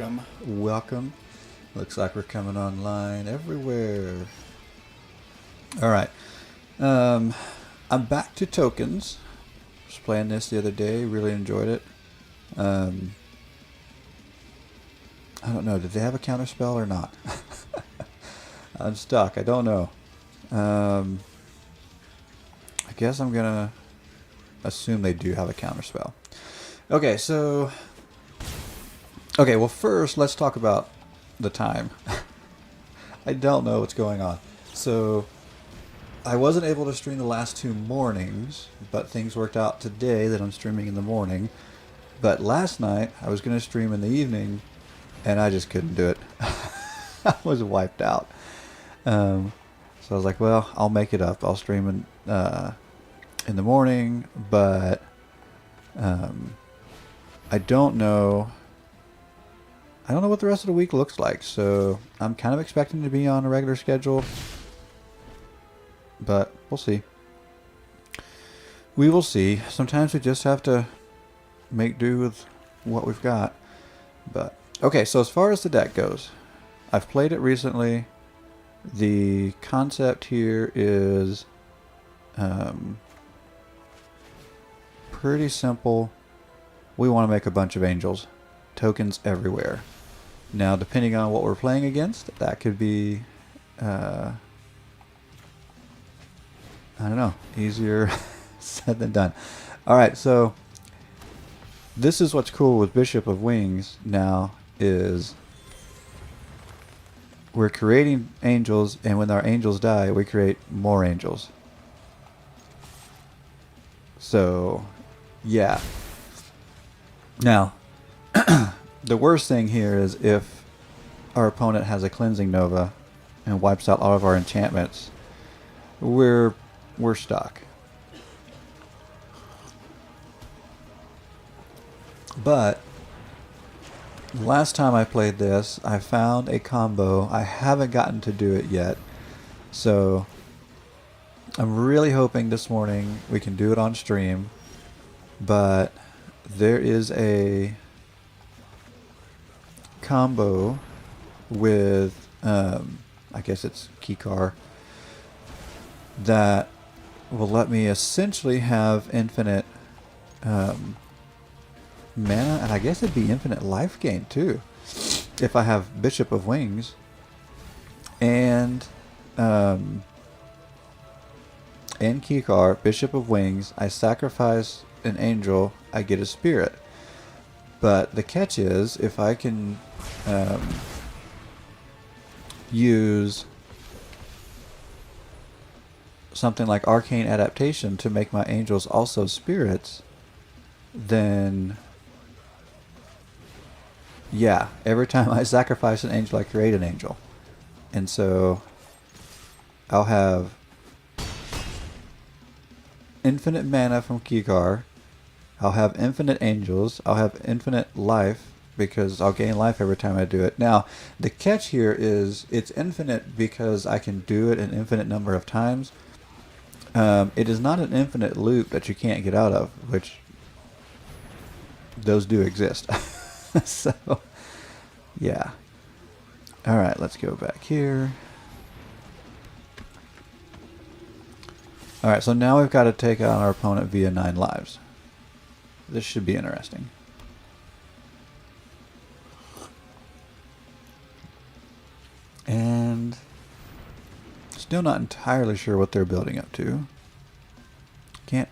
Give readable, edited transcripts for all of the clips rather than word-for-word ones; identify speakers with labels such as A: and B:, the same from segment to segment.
A: welcome, welcome. Looks like we're coming online everywhere. All right. I'm back to tokens. Was playing this the other day. Really enjoyed it. I don't know. Did they have a counterspell or not? I'm stuck. I don't know. I guess I'm gonna assume they do have a counterspell. Okay, so... Okay, well first let's talk about the time. I don't know what's going on. So, I wasn't able to stream the last 2 mornings, but things worked out today that I'm streaming in the morning. But last night, I was going to stream in the evening, and I just couldn't do it. I was wiped out. So I was like, well, I'll make it up. I'll stream in the morning, but I don't know what the rest of the week looks like, so I'm kind of expecting to be on a regular schedule, but we'll see. We will see. Sometimes we just have to make do with what we've got. But okay, so as far as the deck goes, I've played it recently. The concept here is pretty simple. We want to make a bunch of angels. Tokens everywhere. Now, depending on what we're playing against, that could be, I don't know, easier said than done. Alright, so this is what's cool with Bishop of Wings now is we're creating angels, and when our angels die, we create more angels. So, yeah. Now, the worst thing here is if our opponent has a Cleansing Nova and wipes out all of our enchantments, we're stuck. But the last time I played this, I found a combo. I haven't gotten to do it yet, so I'm really hoping this morning we can do it on stream. But there is a combo with I guess it's Kikar that will let me essentially have infinite mana, and I guess it'd be infinite life gain too if I have Bishop of Wings and Kikar. Bishop of Wings, I sacrifice an angel, I get a spirit. But the catch is, if I can use something like Arcane Adaptation to make my angels also spirits, then yeah, every time I sacrifice an angel, I create an angel. And so I'll have infinite mana from Kikar. I'll have infinite angels. I'll have infinite life because I'll gain life every time I do it. Now, the catch here is it's infinite because I can do it an infinite number of times. It is not an infinite loop that you can't get out of, which those do exist. So, yeah. Alright, let's go back here. Alright, so now we've got to take on our opponent via 9 lives. This should be interesting. And still not entirely sure what they're building up to. Can't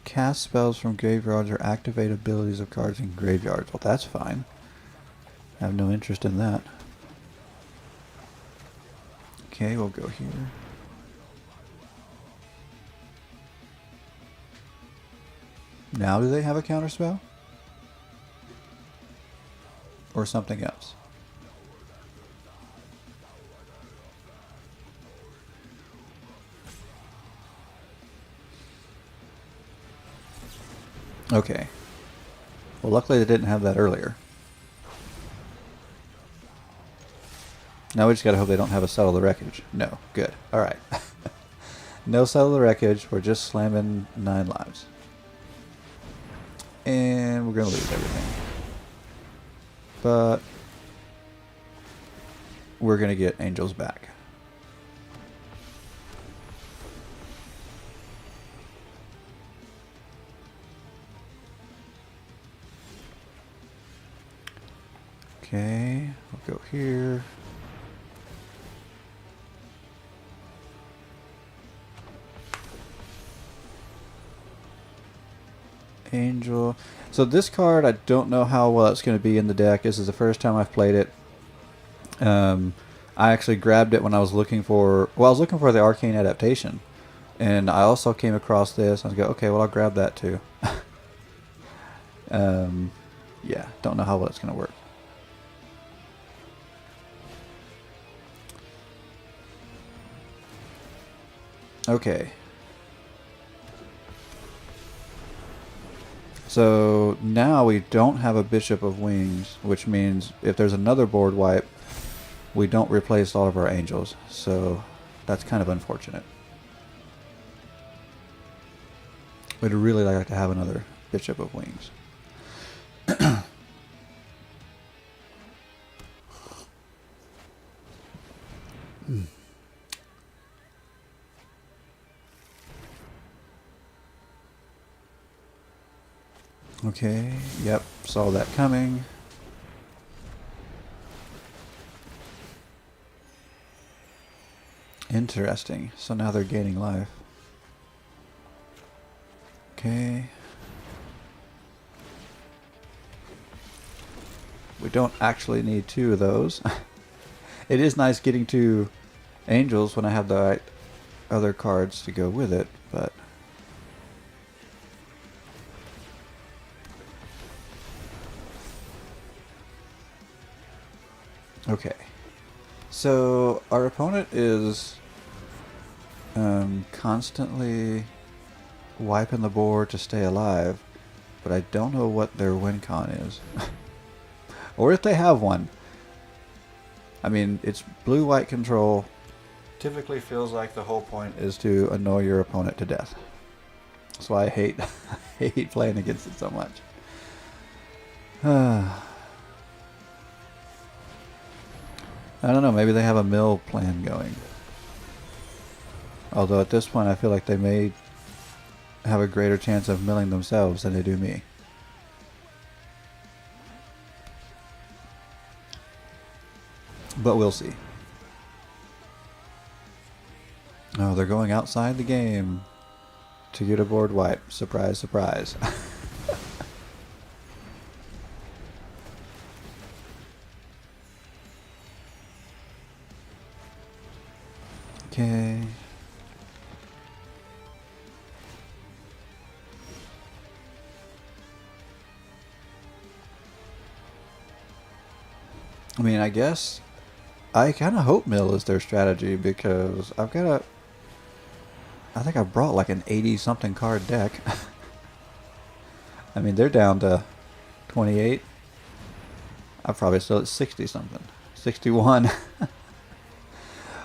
A: cast spells from graveyards or activate abilities of cards in graveyards. Well, that's fine. I have no interest in that. Okay, we'll go here. Now do they have a counterspell? Or something else? Okay. Well, luckily they didn't have that earlier. Now we just gotta hope they don't have a Settle the Wreckage. No. Good. Alright. No Settle the Wreckage. We're just slamming 9 lives. And we're going to lose everything. But we're going to get angels back. Okay, we'll go here. Angel. So this card, I don't know how well it's going to be in the deck. This is the first time I've played it. I actually grabbed it when I was looking for, well, I was looking for the Arcane Adaptation. And I also came across this. I was like, okay, well, I'll grab that too. Yeah, don't know how well it's going to work. Okay. So now we don't have a Bishop of Wings, which means if there's another board wipe, we don't replace all of our angels. So that's kind of unfortunate. We'd really like to have another Bishop of Wings. Okay, yep, saw that coming. Interesting. So now they're gaining life. Okay. We don't actually need two of those. It is nice getting two angels when I have the right other cards to go with it, but... Okay. So our opponent is constantly wiping the board to stay alive, but I don't know what their win con is. Or if they have one. I mean, it's blue-white control. Typically feels like the whole point is to annoy your opponent to death. That's why I hate I hate playing against it so much. I don't know, maybe they have a mill plan going. Although at this point I feel like they may have a greater chance of milling themselves than they do me. But we'll see. Oh, they're going outside the game to get a board wipe. Surprise, surprise. Okay. I mean, I guess I kind of hope mill is their strategy because I've got a... I think I brought like an 80-something card deck. I mean, they're down to 28. I'm probably still at 60-something. 61.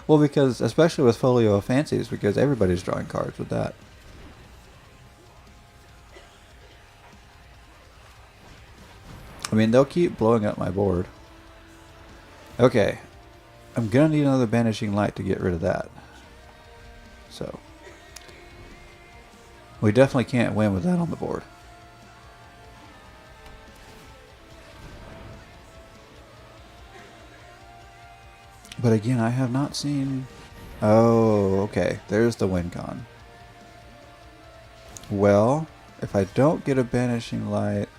A: Well, because, especially with Folio of Fancies, because everybody's drawing cards with that. I mean, they'll keep blowing up my board. Okay. I'm going to need another Banishing Light to get rid of that. So. We definitely can't win with that on the board. But again, I have not seen... Oh, okay. There's the win con. Well, if I don't get a Banishing Light...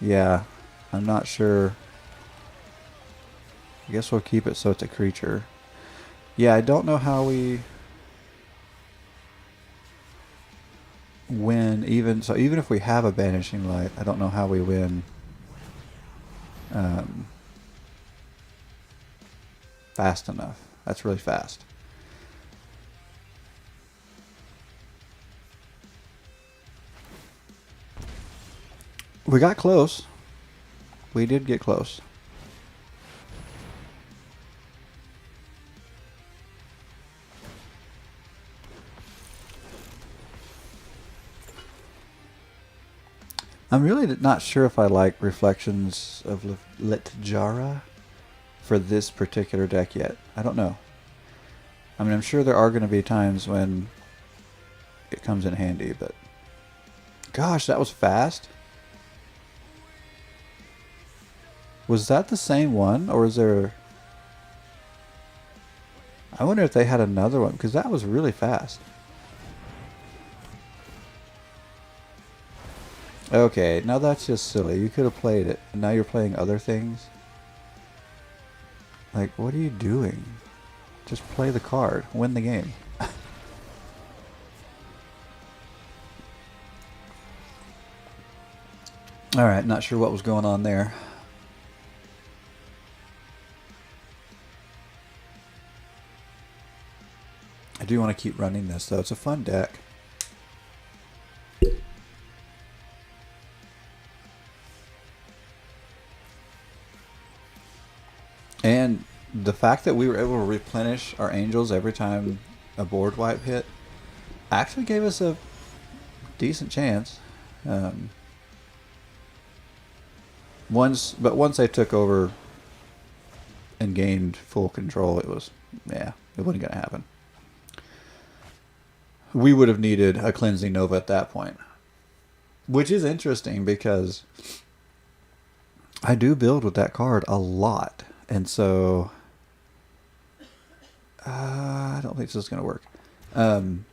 A: Yeah, I'm not sure. I guess we'll keep it so it's a creature. Yeah, I don't know how we win even... So even if we have a Banishing Light, I don't know how we win... fast enough. That's really fast. We got close. We did get close. I'm really not sure if I like Reflections of Littjara. for this particular deck yet. I don't know. I mean, I'm sure there are going to be times when it comes in handy, but gosh, that was fast. Was that the same one, or is there... I wonder if they had another one, because that was really fast. Okay, now that's just silly. You could have played it, and now you're playing other things. Like, what are you doing? Just play the card. Win the game. Alright, not sure what was going on there. I do want to keep running this, though. It's a fun deck. And the fact that we were able to replenish our angels every time a board wipe hit actually gave us a decent chance. Once they took over and gained full control, it wasn't going to happen. We would have needed a Cleansing Nova at that point. Which is interesting because I do build with that card a lot. And so I don't think this is going to work. And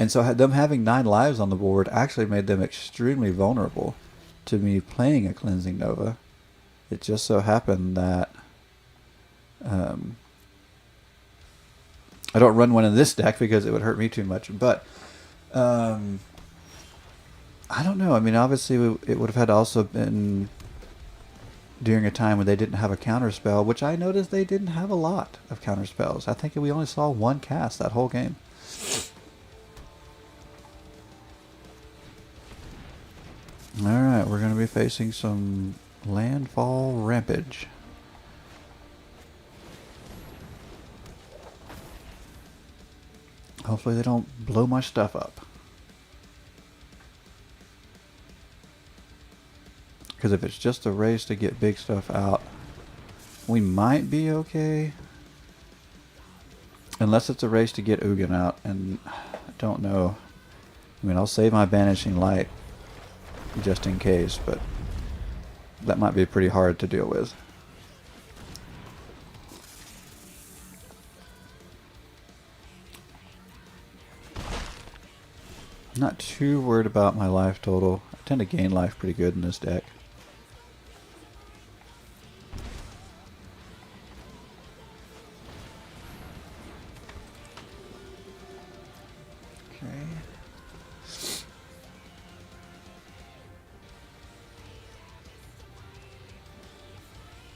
A: so them having 9 lives on the board actually made them extremely vulnerable to me playing a Cleansing Nova. It just so happened that I don't run one in this deck because it would hurt me too much. But I don't know. I mean, obviously it would have had to also been during a time when they didn't have a counterspell, which I noticed they didn't have a lot of counterspells. I think we only saw 1 cast that whole game. Alright, we're going to be facing some Landfall Rampage. Hopefully they don't blow my stuff up. Because if it's just a race to get big stuff out, we might be okay. Unless it's a race to get Ugin out, and I don't know. I mean, I'll save my Banishing Light just in case, but that might be pretty hard to deal with. I'm not too worried about my life total. I tend to gain life pretty good in this deck.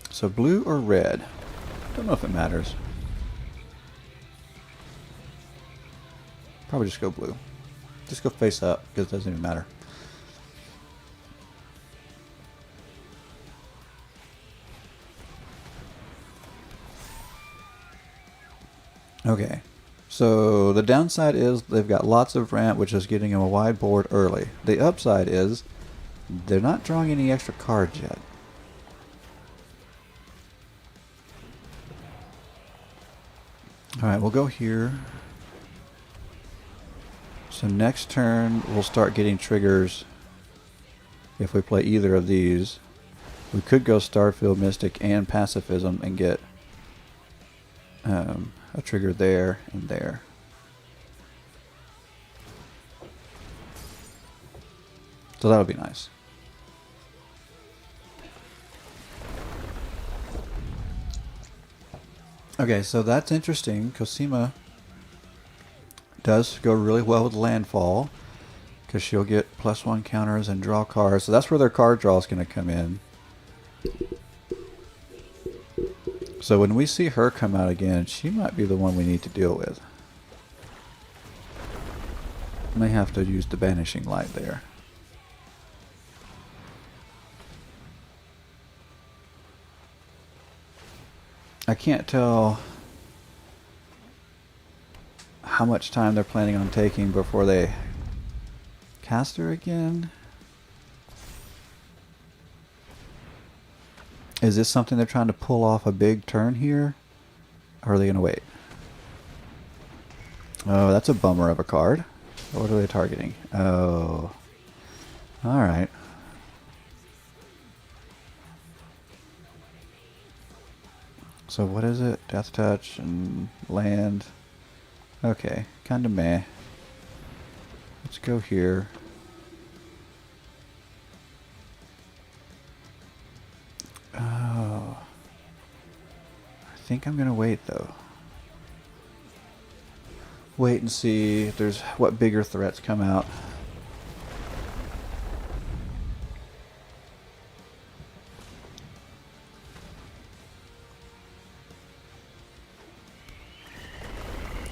A: So blue or red? Don't know if it matters. Probably just go blue. Just go face up because it doesn't even matter. Okay. So the downside is they've got lots of ramp, which is getting them a wide board early. The upside is they're not drawing any extra cards yet. Alright, we'll go here. So next turn, we'll start getting triggers if we play either of these. We could go Starfield Mystic and Pacifism and get a trigger there and there. So that'll be nice. Okay, so that's interesting. Cosima does go really well with Landfall because she'll get +1 counters and draw cards. So that's where their card draw is going to come in. So when we see her come out again, she might be the one we need to deal with. May have to use the Banishing Light there. I can't tell how much time they're planning on taking before they cast her again. Is this something they're trying to pull off a big turn here? Or are they going to wait? Oh, that's a bummer of a card. What are they targeting? Oh. Alright. So what is it? Death Touch and land. Okay, kind of meh. Let's go here. Oh. I think I'm gonna wait though. Wait and see if there's what bigger threats come out.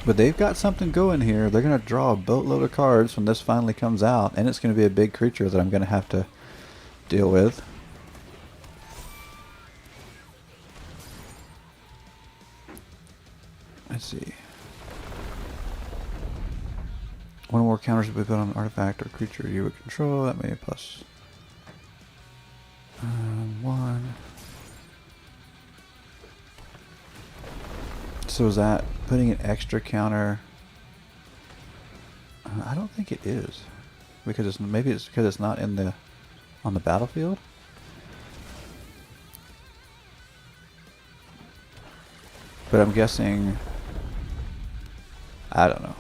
A: But they've got something going here. They're going to draw a boatload of cards when this finally comes out. And it's going to be a big creature that I'm going to have to deal with. Let's see. One or more counters will be put on an artifact or creature you would control. That may be plus 1. So is that putting an extra counter? I don't think it is, because it's maybe it's because it's not in the on the battlefield. But I'm guessing. I don't know.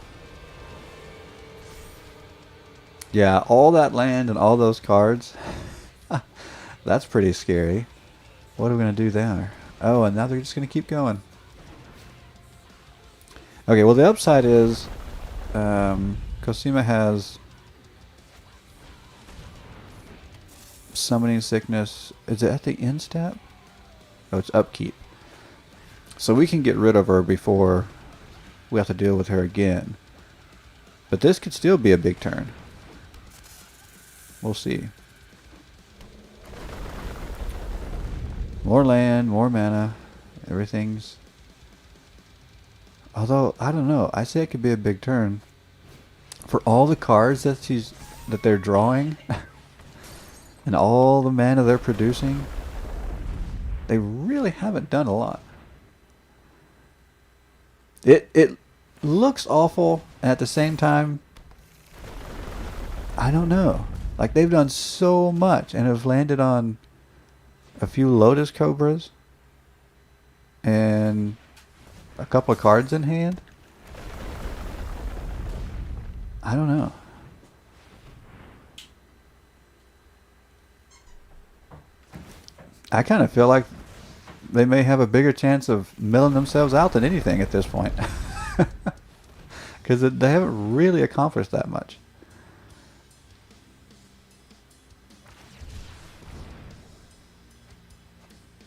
A: Yeah, all that land and all those cards. That's pretty scary. What are we gonna do there? Oh, and now they're just gonna keep going. Okay, well the upside is Cosima has Summoning Sickness. Is it at the end step? Oh, it's upkeep. So we can get rid of her before we have to deal with her again. But this could still be a big turn. We'll see. More land, more mana. Everything's... Although, I don't know. I say it could be a big turn. For all the cards that they're drawing and all the mana they're producing, they really haven't done a lot. It looks awful, and at the same time, I don't know. Like, they've done so much and have landed on a few Lotus Cobras and a couple of cards in hand. I don't know. I kind of feel like they may have a bigger chance of milling themselves out than anything at this point. Because they haven't really accomplished that much.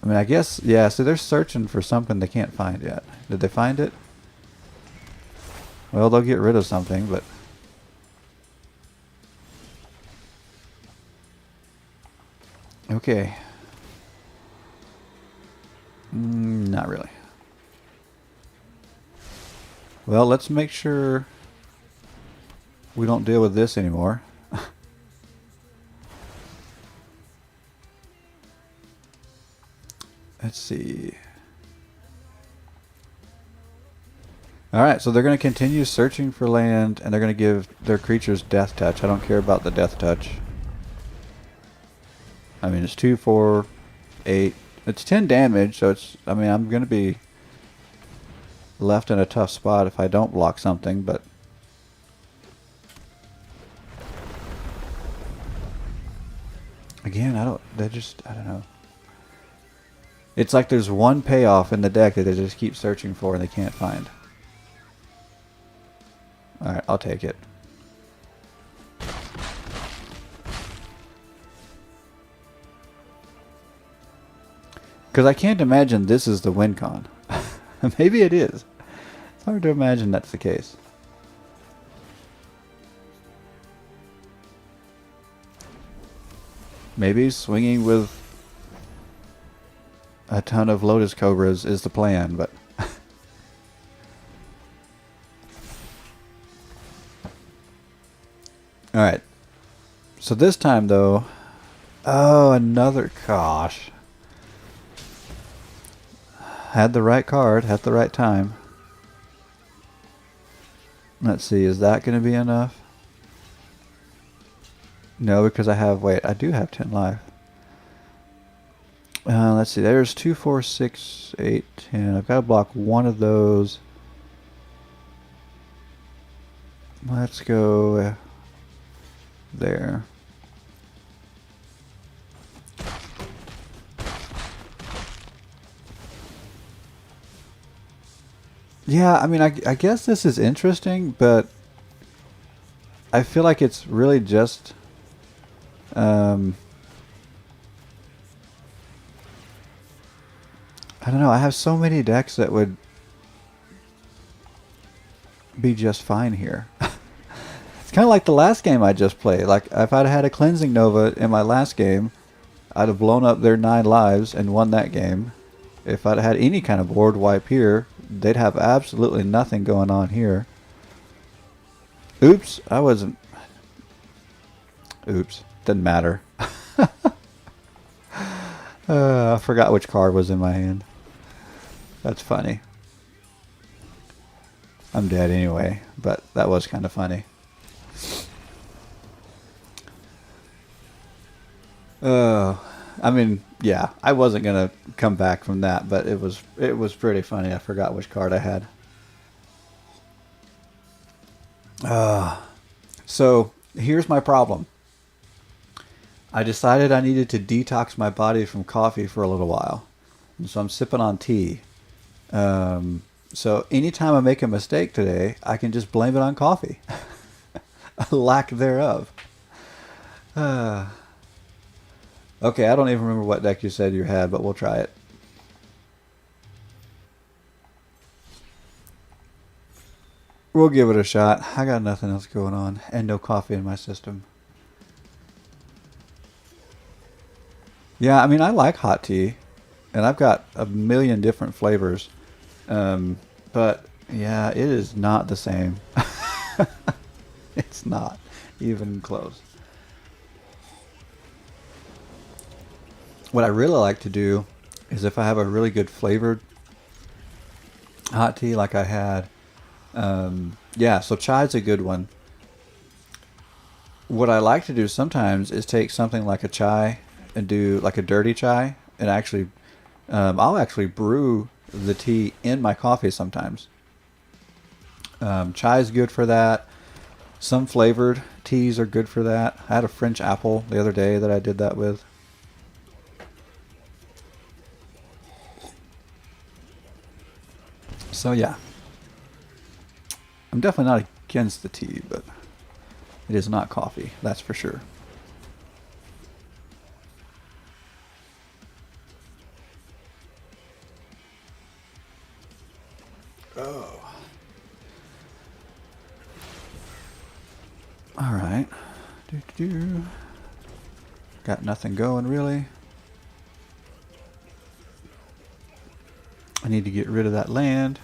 A: I mean, I guess, yeah, so they're searching for something they can't find yet. Did they find it? Well, they'll get rid of something, but... Okay. Not really. Well, let's make sure we don't deal with this anymore. Let's see. Alright, so they're going to continue searching for land, and they're going to give their creatures Death Touch. I don't care about the Death Touch. I mean, it's 2, 4, 8. It's 10 damage, so it's... I mean, I'm going to be left in a tough spot if I don't block something, but... Again, I don't know. It's like there's one payoff in the deck that they just keep searching for and they can't find. Alright, I'll take it. Because I can't imagine this is the win con. Maybe it is. It's hard to imagine that's the case. Maybe swinging with a ton of Lotus Cobras is the plan, but... Alright. So this time, though... Oh, another... Gosh. had the right card, had the right time. Let's see, is that going to be enough? No, because I have, wait, I do have 10 life. Let's see, there's 2, 4, 6, 8, 10. I've got to block one of those. Let's go there. Yeah, I mean, I guess this is interesting, but I feel like it's really just I don't know, I have so many decks that would be just fine here. It's kind of like the last game I just played. Like, if I'd had a Cleansing Nova in my last game, I'd have blown up their 9 lives and won that game. If I'd had any kind of board wipe here, they'd have absolutely nothing going on here. Oops, I wasn't... Oops, didn't matter. I forgot which card was in my hand. That's funny. I'm dead anyway, but that was kind of funny. I mean, yeah, I wasn't gonna come back from that, but it was pretty funny. I forgot which card I had. So here's my problem. I decided I needed to detox my body from coffee for a little while, and so I'm sipping on tea. So anytime I make a mistake today, I can just blame it on coffee. Lack thereof. Okay, I don't even remember what deck you said you had, but we'll try it. We'll give it a shot. I got nothing else going on, and no coffee in my system. Yeah, I mean, I like hot tea, and I've got a million different flavors. But, yeah, it is not the same. It's not even close. What I really like to do is if I have a really good flavored hot tea like I had, yeah, so chai's a good one. What I like to do sometimes is take something like a chai and do like a dirty chai, and actually, I'll actually brew the tea in my coffee sometimes. Chai is good for that. Some flavored teas are good for that. I had a French apple the other day that I did that with. So yeah, I'm definitely not against the tea, but it is not coffee, that's for sure. Oh. All right. Got nothing going really. I need to get rid of that land.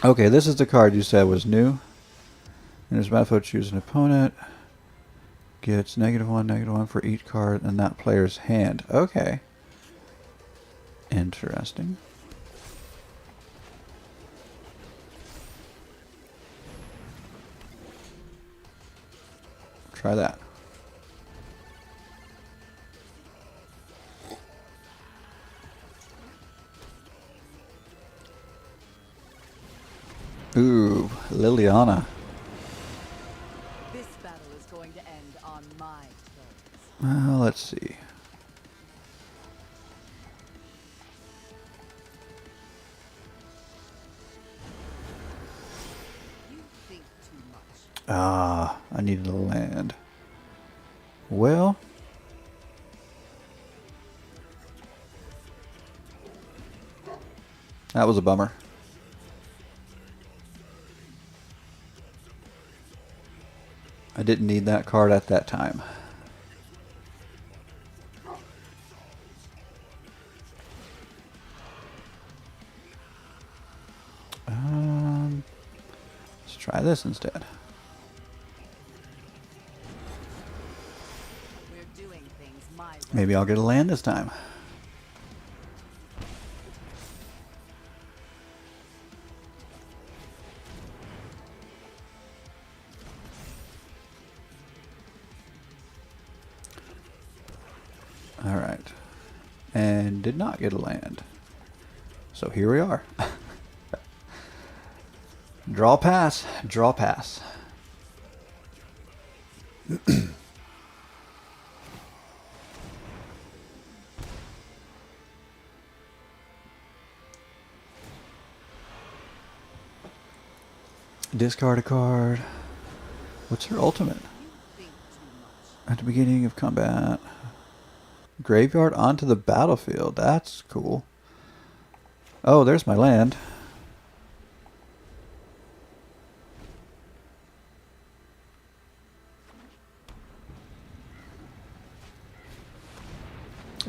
A: Okay, this is the card you said was new. And as battlefield, choose an opponent. Gets -1 for each card in that player's hand. Okay. Interesting. Try that. Ooh, Liliana.
B: This battle is going to end on my terms.
A: Well, let's see.
B: You think too much.
A: Ah, I needed a land. Well, that was a bummer. I didn't need that card at that time. Let's try this instead.
B: We're doing things my way.
A: Maybe I'll get a land this time. and did not get a land. So here we are. Draw pass, draw pass. Discard a card. What's her ultimate?
B: Think too much.
A: At the beginning of combat. Graveyard onto the battlefield. That's cool. Oh, there's my land.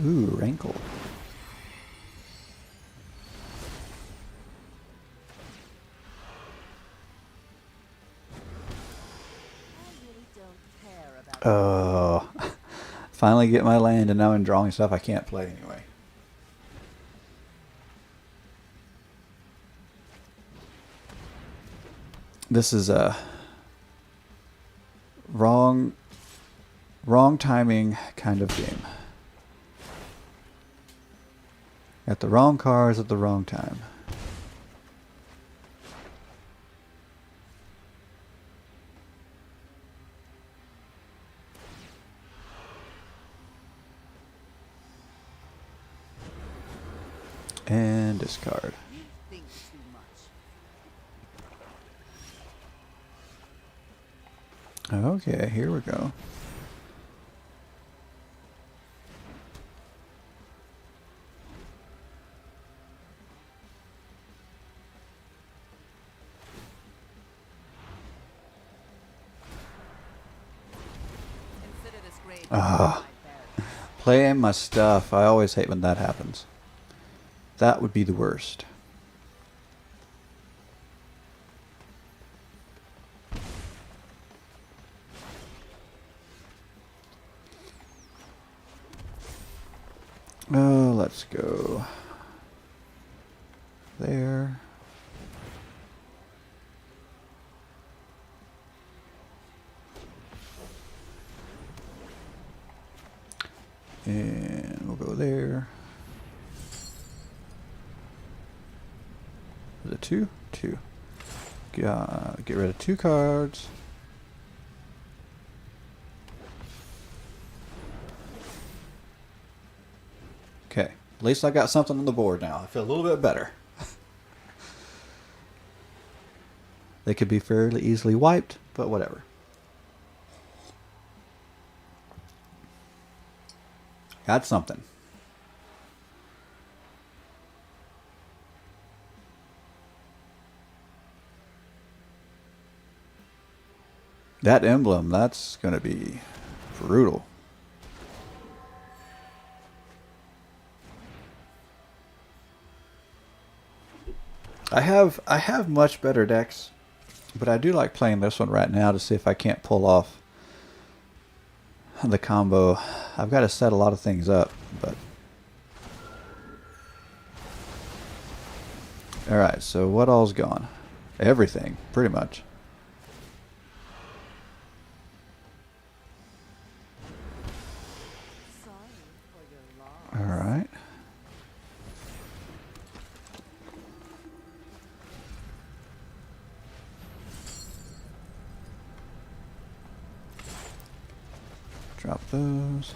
A: Ooh, Rankle.
B: I really don't care about
A: Oh, finally get my land, and now I'm drawing stuff I can't play anyway. This is a wrong timing kind of game. Got the wrong cards at the wrong time. And discard.
B: you think too much.
A: Okay, here we go.
B: Consider this grave
A: Ah.
B: my barracks.
A: Playing my stuff. I always hate when that happens. That would be the worst. Oh, let's go there. And we'll go there. Is it two? Two. Get rid of 2 cards. Okay. At least I got something on the board now. I feel a little bit better. They could be fairly easily wiped, but whatever. Got something. That emblem, that's going to be brutal. I have much better decks, but I do like playing this one right now to see if I can't pull off the combo. I've got to set a lot of things up, but all right. So what all's gone? Everything, pretty much.
B: Sorry for your loss.
A: All right. Drop those.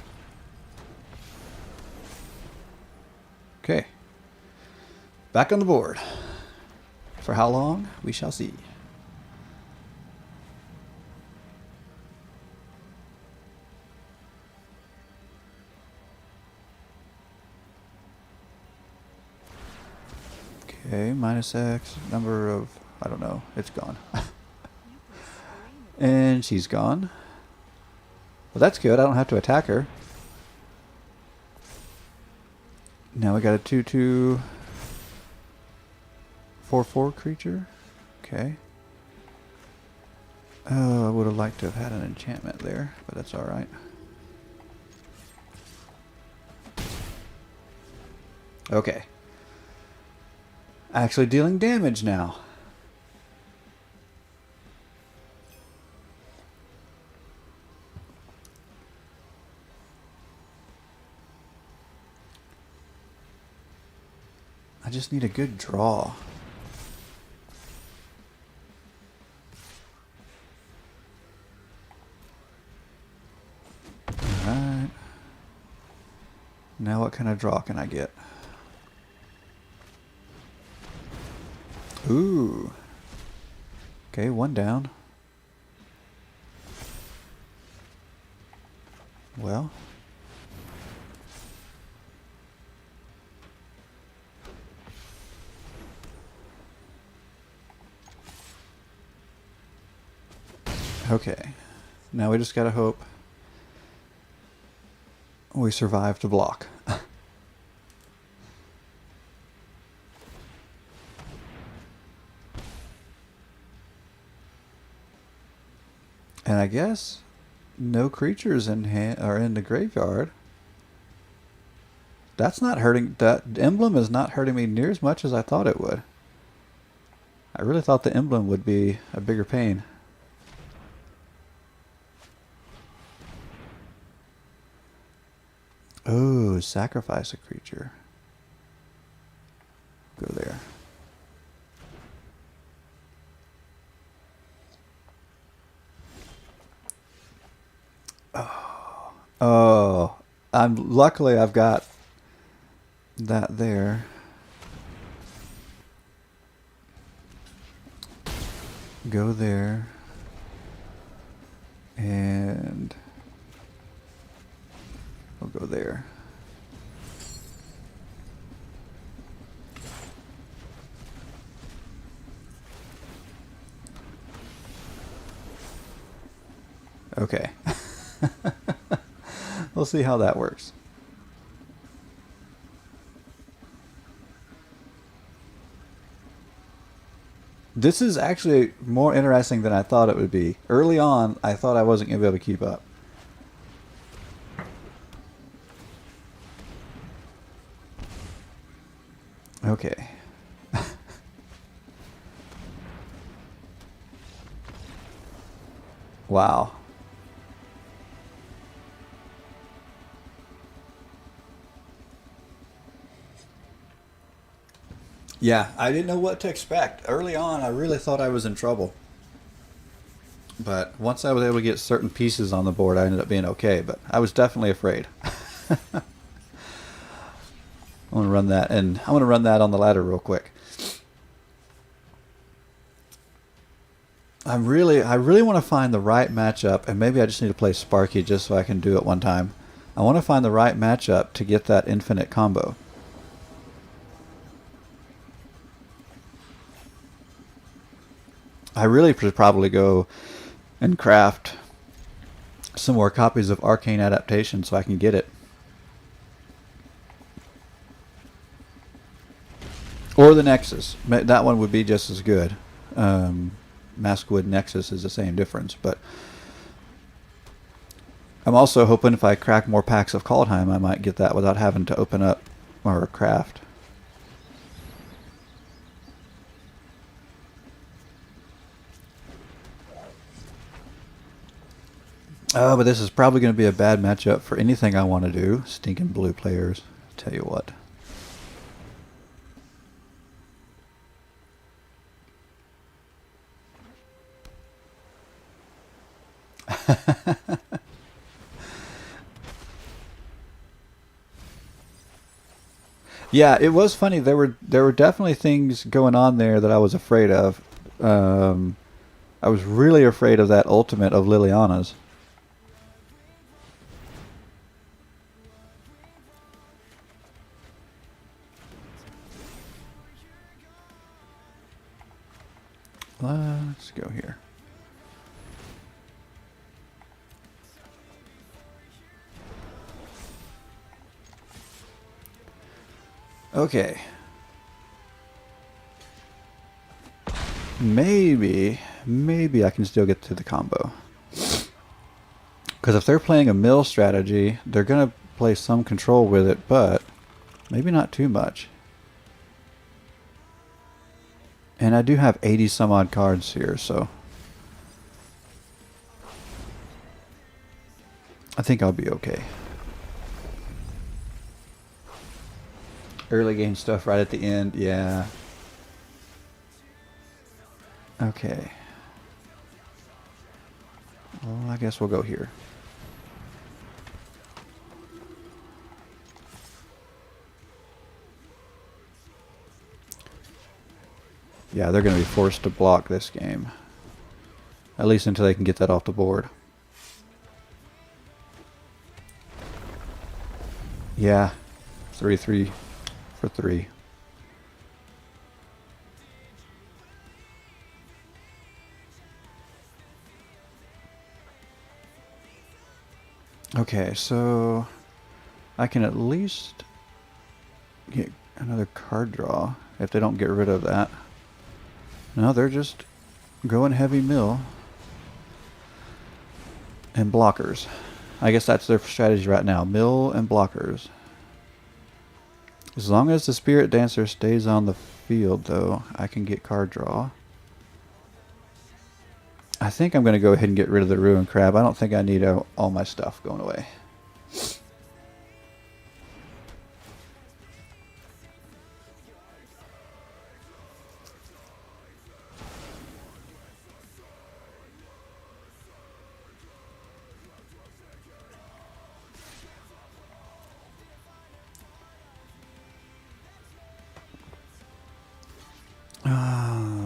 A: Okay. Back on the board. For how long? We shall see. Okay, minus X, number of, I don't know, it's gone. And she's gone. Well, that's good, I don't have to attack her. Now we got a 2/2 4/4 creature. Okay. Oh, I would have liked to have had an enchantment there, but that's alright. Okay. Actually dealing damage now. I just need a good draw. Alright. Now what kind of draw can I get? Ooh. Okay, one down. Well. Okay. Now we just gotta hope we survive to block. And I guess no creatures in hand are in the graveyard. That's not hurting. That emblem is not hurting me near as much as I thought it would. I really thought the emblem would be a bigger pain. Oh, sacrifice a creature. Go there. Oh, luckily I've got that there. Go there. And we'll go there. Okay. We'll see how that works. This is actually more interesting than I thought it would be. Early on, I thought I wasn't going to be able to keep up. Okay. Wow. Yeah, I didn't know what to expect. Early on, I really thought I was in trouble. But once I was able to get certain pieces on the board, I ended up being okay. But I was definitely afraid. I want to run that, and I want to run that on the ladder real quick. I really want to find the right matchup, and maybe I just need to play Sparky just so I can do it one time. I want to find the right matchup to get that infinite combo. I really should probably go and craft some more copies of Arcane Adaptation so I can get it. Or the Nexus. That one would be just as good. Maskwood Nexus is the same difference, but I'm also hoping if I crack more packs of Kaldheim, I might get that without having to open up or craft. Oh, but this is probably going to be a bad matchup for anything I want to do. Stinking blue players. Tell you what. Yeah, it was funny. There were definitely things going on there that I was afraid of. I was really afraid of that ultimate of Liliana's. Let's go here. Okay. Maybe I can still get to the combo. Because if they're playing a mill strategy, they're going to play some control with it, but maybe not too much. And I do have 80 some odd cards here, so I think I'll be okay. Early game stuff right at the end. Yeah. Okay. Well, I guess we'll go here. Yeah, they're going to be forced to block this game. At least until they can get that off the board. Yeah. 3-3 for 3. Okay, so I can at least get another card draw if they don't get rid of that. No, they're just going heavy mill and blockers. I guess that's their strategy right now. Mill and blockers. As long as the Spirit Dancer stays on the field, though, I can get card draw. I think I'm going to go ahead and get rid of the Ruin Crab. I don't think I need all my stuff going away.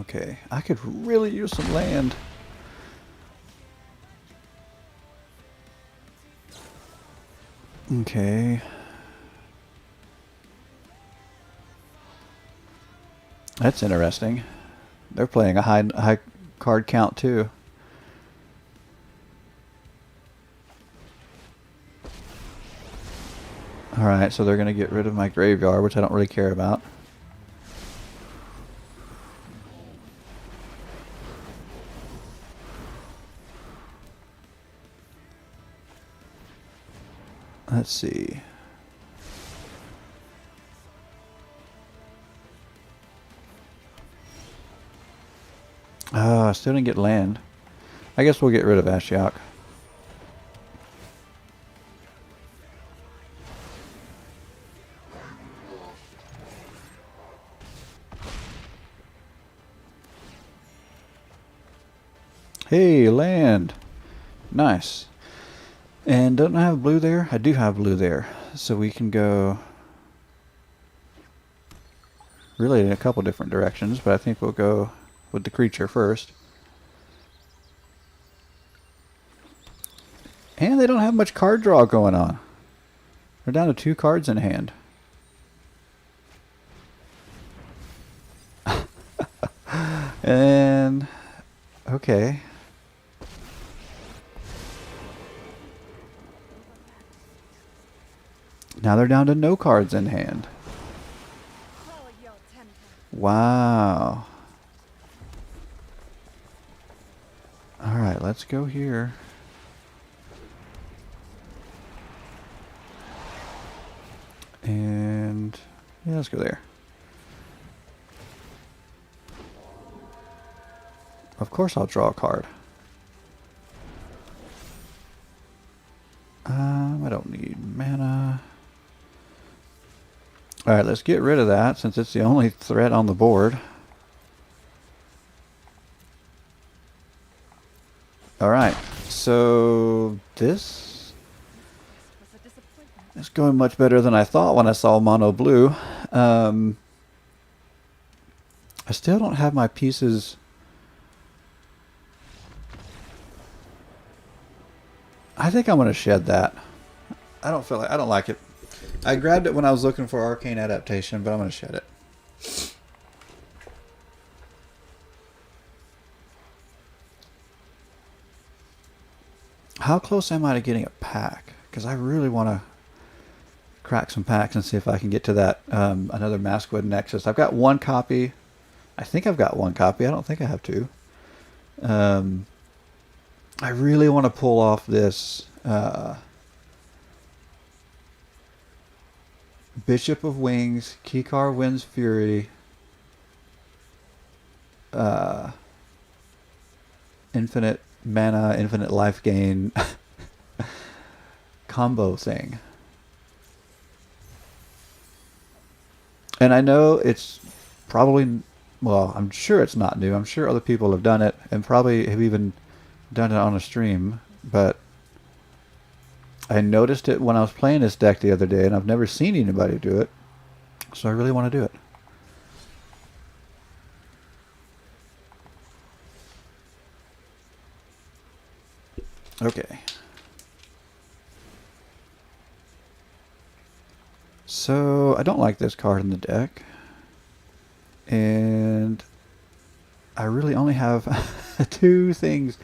A: Okay, I could really use some land. Okay. That's interesting. They're playing a high card count too. Alright, so they're going to get rid of my graveyard, which I don't really care about. Let's see. I still didn't get land. I guess we'll get rid of Ashiok. Hey, land. Nice. And don't I have blue there? I do have blue there. So we can go really in a couple different directions, but I think we'll go with the creature first. And they don't have much card draw going on. They're down to 2 cards in hand. And okay. Now they're down to no cards in hand. Wow. Alright, let's go here. And yeah, let's go there. Of course I'll draw a card. I don't need mana. Alright, let's get rid of that since it's the only threat on the board. Alright, so this is going much better than I thought when I saw mono blue. I still don't have my pieces. I think I'm going to shed that. I don't like it. I grabbed it when I was looking for Arcane Adaptation, but I'm going to shed it. How close am I to getting a pack? Because I really want to crack some packs and see if I can get to that another Maskwood Nexus. I've got 1 copy. I think I've got 1 copy. I don't think I have 2. I really want to pull off this Bishop of Wings, Kikar Wind's Fury, infinite mana, infinite life gain combo thing. And I know it's probably, well, I'm sure it's not new. I'm sure other people have done it and probably have even done it on a stream. But I noticed it when I was playing this deck the other day, and I've never seen anybody do it. So I really want to do it. Okay. So I don't like this card in the deck. And I really only have 2 things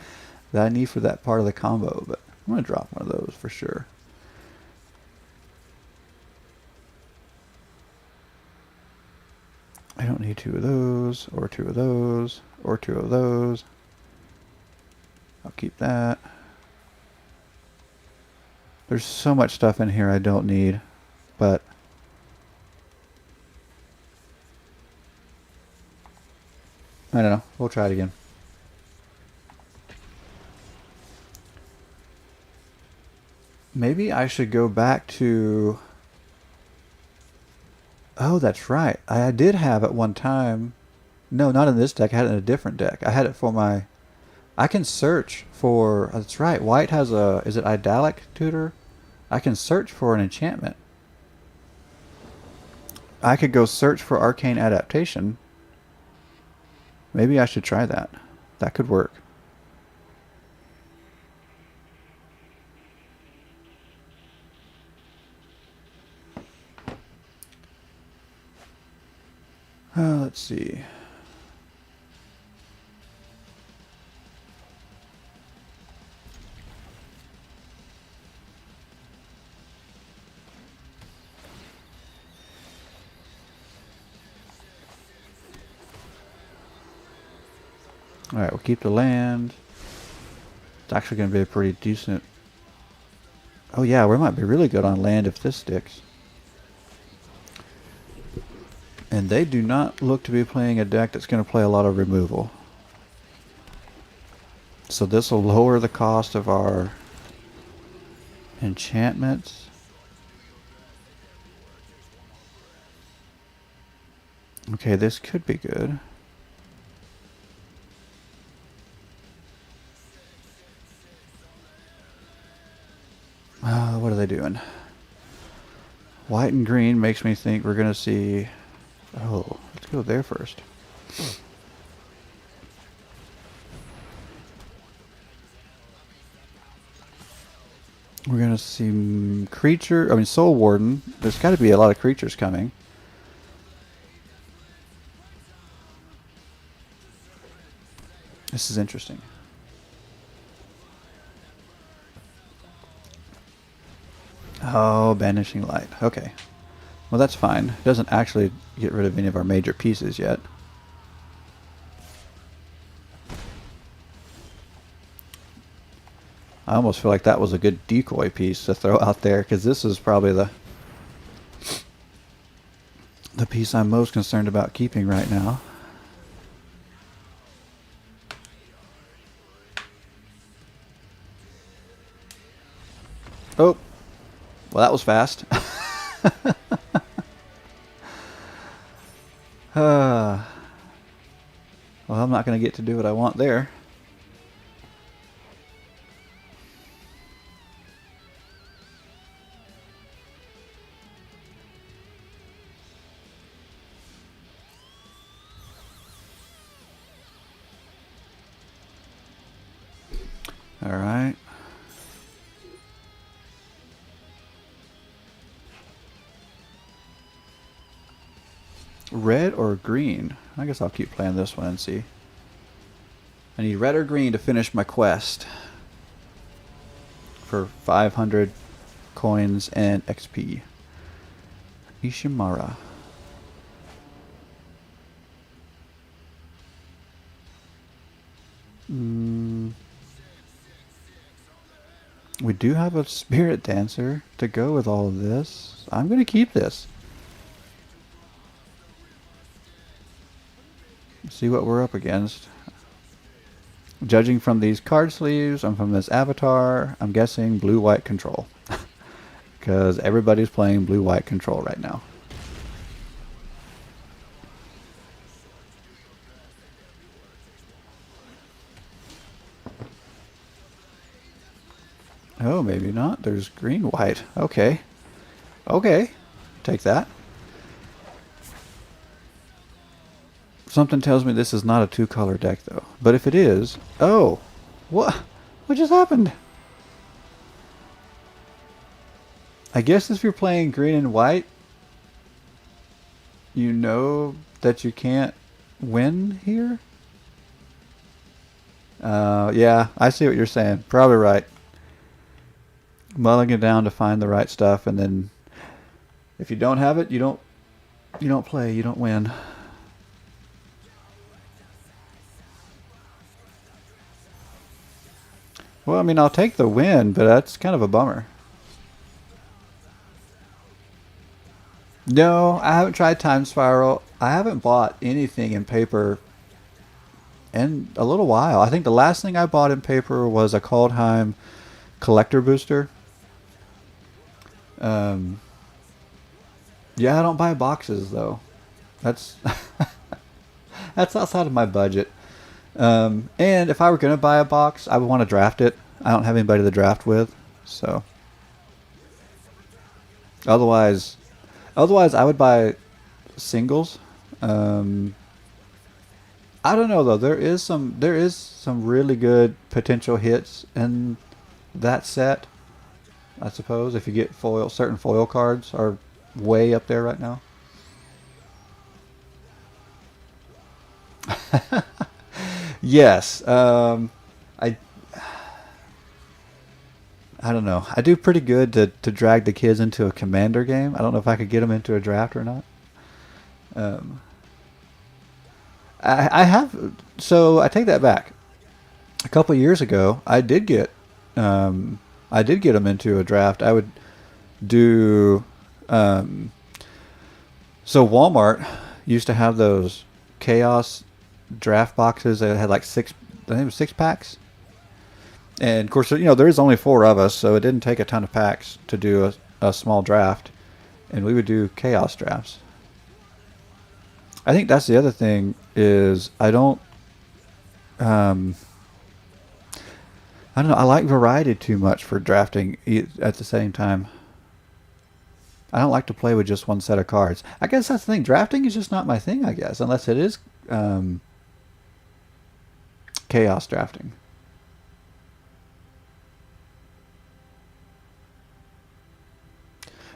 A: that I need for that part of the combo, but I'm going to drop one of those for sure. I don't need 2 of those, or 2 of those, or 2 of those. I'll keep that. There's so much stuff in here I don't need, but I don't know. We'll try it again. Maybe I should go back to... Oh, that's right. I did have at one time... No, not in this deck. I had it in a different deck. I had it for my... I can search for... That's right. White has a... Is it Idalic Tutor? I can search for an enchantment. I could go search for Arcane Adaptation. Maybe I should try that. That could work. Let's see. Alright, we'll keep the land. It's actually going to be a pretty decent... Oh yeah, we might be really good on land if this sticks. And they do not look to be playing a deck that's going to play a lot of removal. So this will lower the cost of our enchantments. Okay, this could be good. What are they doing? White and green makes me think we're going to see... Oh, let's go there first. We're going to see creature... I mean, Soul Warden. There's got to be a lot of creatures coming. This is interesting. Oh, Banishing Light. Okay. Well, that's fine. It doesn't actually get rid of any of our major pieces yet. I almost feel like that was a good decoy piece to throw out there, because this is probably the piece I'm most concerned about keeping right now. Oh. Well, that was fast. Well, I'm not going to get to do what I want there. All right. Red or green? I guess I'll keep playing this one and see. I need red or green to finish my quest for 500 coins and XP. Ishimara. We do have a Spirit Dancer to go with all of this. I'm going to keep this. See what we're up against. Judging from these card sleeves and from this avatar, I'm guessing blue-white control. Because everybody's playing blue-white control right now. Oh, maybe not. There's green, white. Okay. Okay. Take that. Something tells me this is not a two-color deck, though. But if it is... Oh! What? What just happened? I guess if you're playing green and white, you know that you can't win here? Yeah, I see what you're saying. Probably right. Mulling it down to find the right stuff, and then if you don't have it, you don't play, you don't win. Well, I mean, I'll take the win, but that's kind of a bummer. No, I haven't tried Time Spiral. I haven't bought anything in paper in a little while. I think the last thing I bought in paper was a Kaldheim collector booster. Yeah, I don't buy boxes though. That's that's outside of my budget. And if I were gonna buy a box, I would want to draft it. I don't have anybody to draft with, so otherwise I would buy singles. I don't know though. There is some really good potential hits in that set. I suppose if you get certain foil cards are way up there right now. Yes. I don't know. I do pretty good to drag the kids into a commander game. I don't know if I could get them into a draft or not. I have. So I take that back. A couple of years ago, I did get them into a draft. I would do. So Walmart used to have those chaos draft boxes that had like I think it was 6 packs. And of course, there is only 4 of us, so it didn't take a ton of packs to do a small draft. And we would do chaos drafts. I think that's the other thing is I don't know. I like variety too much for drafting at the same time. I don't like to play with just one set of cards. I guess that's the thing. Drafting is just not my thing, I guess, unless it is chaos drafting.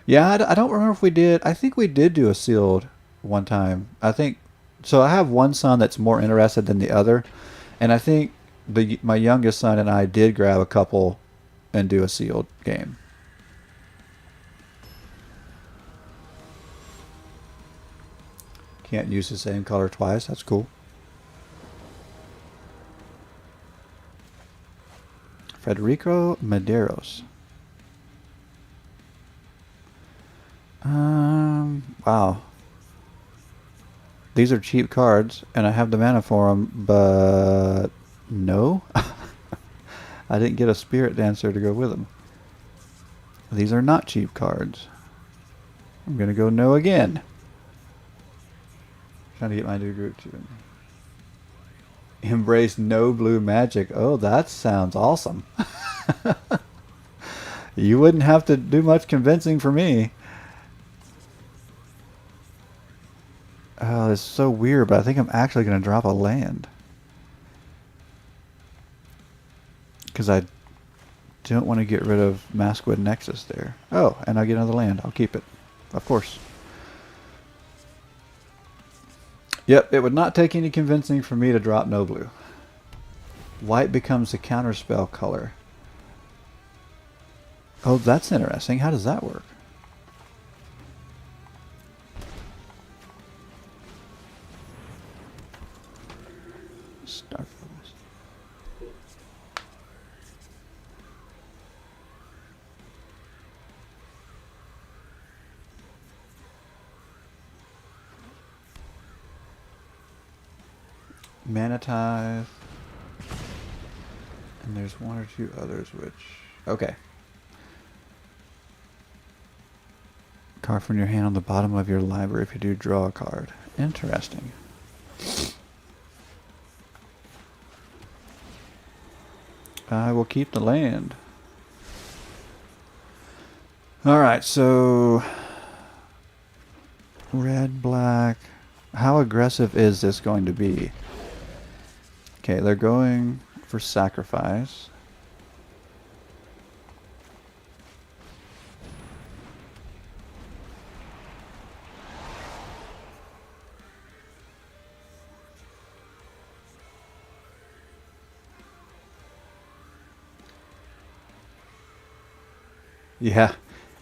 A: Yeah, I don't remember if we did. I think we did do a sealed one time. I think so. I have one son that's more interested than the other, and I think my youngest son and I did grab a couple and do a sealed game. Can't use the same color twice. That's cool. Federico Medeiros. Wow. These are cheap cards, and I have the mana for them, but no. I didn't get a Spirit Dancer to go with them. These are not cheap cards. I'm going to go no again. Trying to get my new group to embrace no blue magic. Oh, that sounds awesome. You wouldn't have to do much convincing for me. Oh, it's so weird, but I think I'm actually going to drop a land. Because I don't want to get rid of Maskwood Nexus there. Oh, and I get another land. I'll keep it. Of course. Yep, it would not take any convincing for me to drop no blue. White becomes the counterspell color. Oh, that's interesting. How does that work? Starfocus. Manatithe. And there's one or two others which... Okay. Card from your hand on the bottom of your library if you do draw a card. Interesting. I will keep the land. All right, so red, black. How aggressive is this going to be? Okay, they're going for sacrifice. Yeah.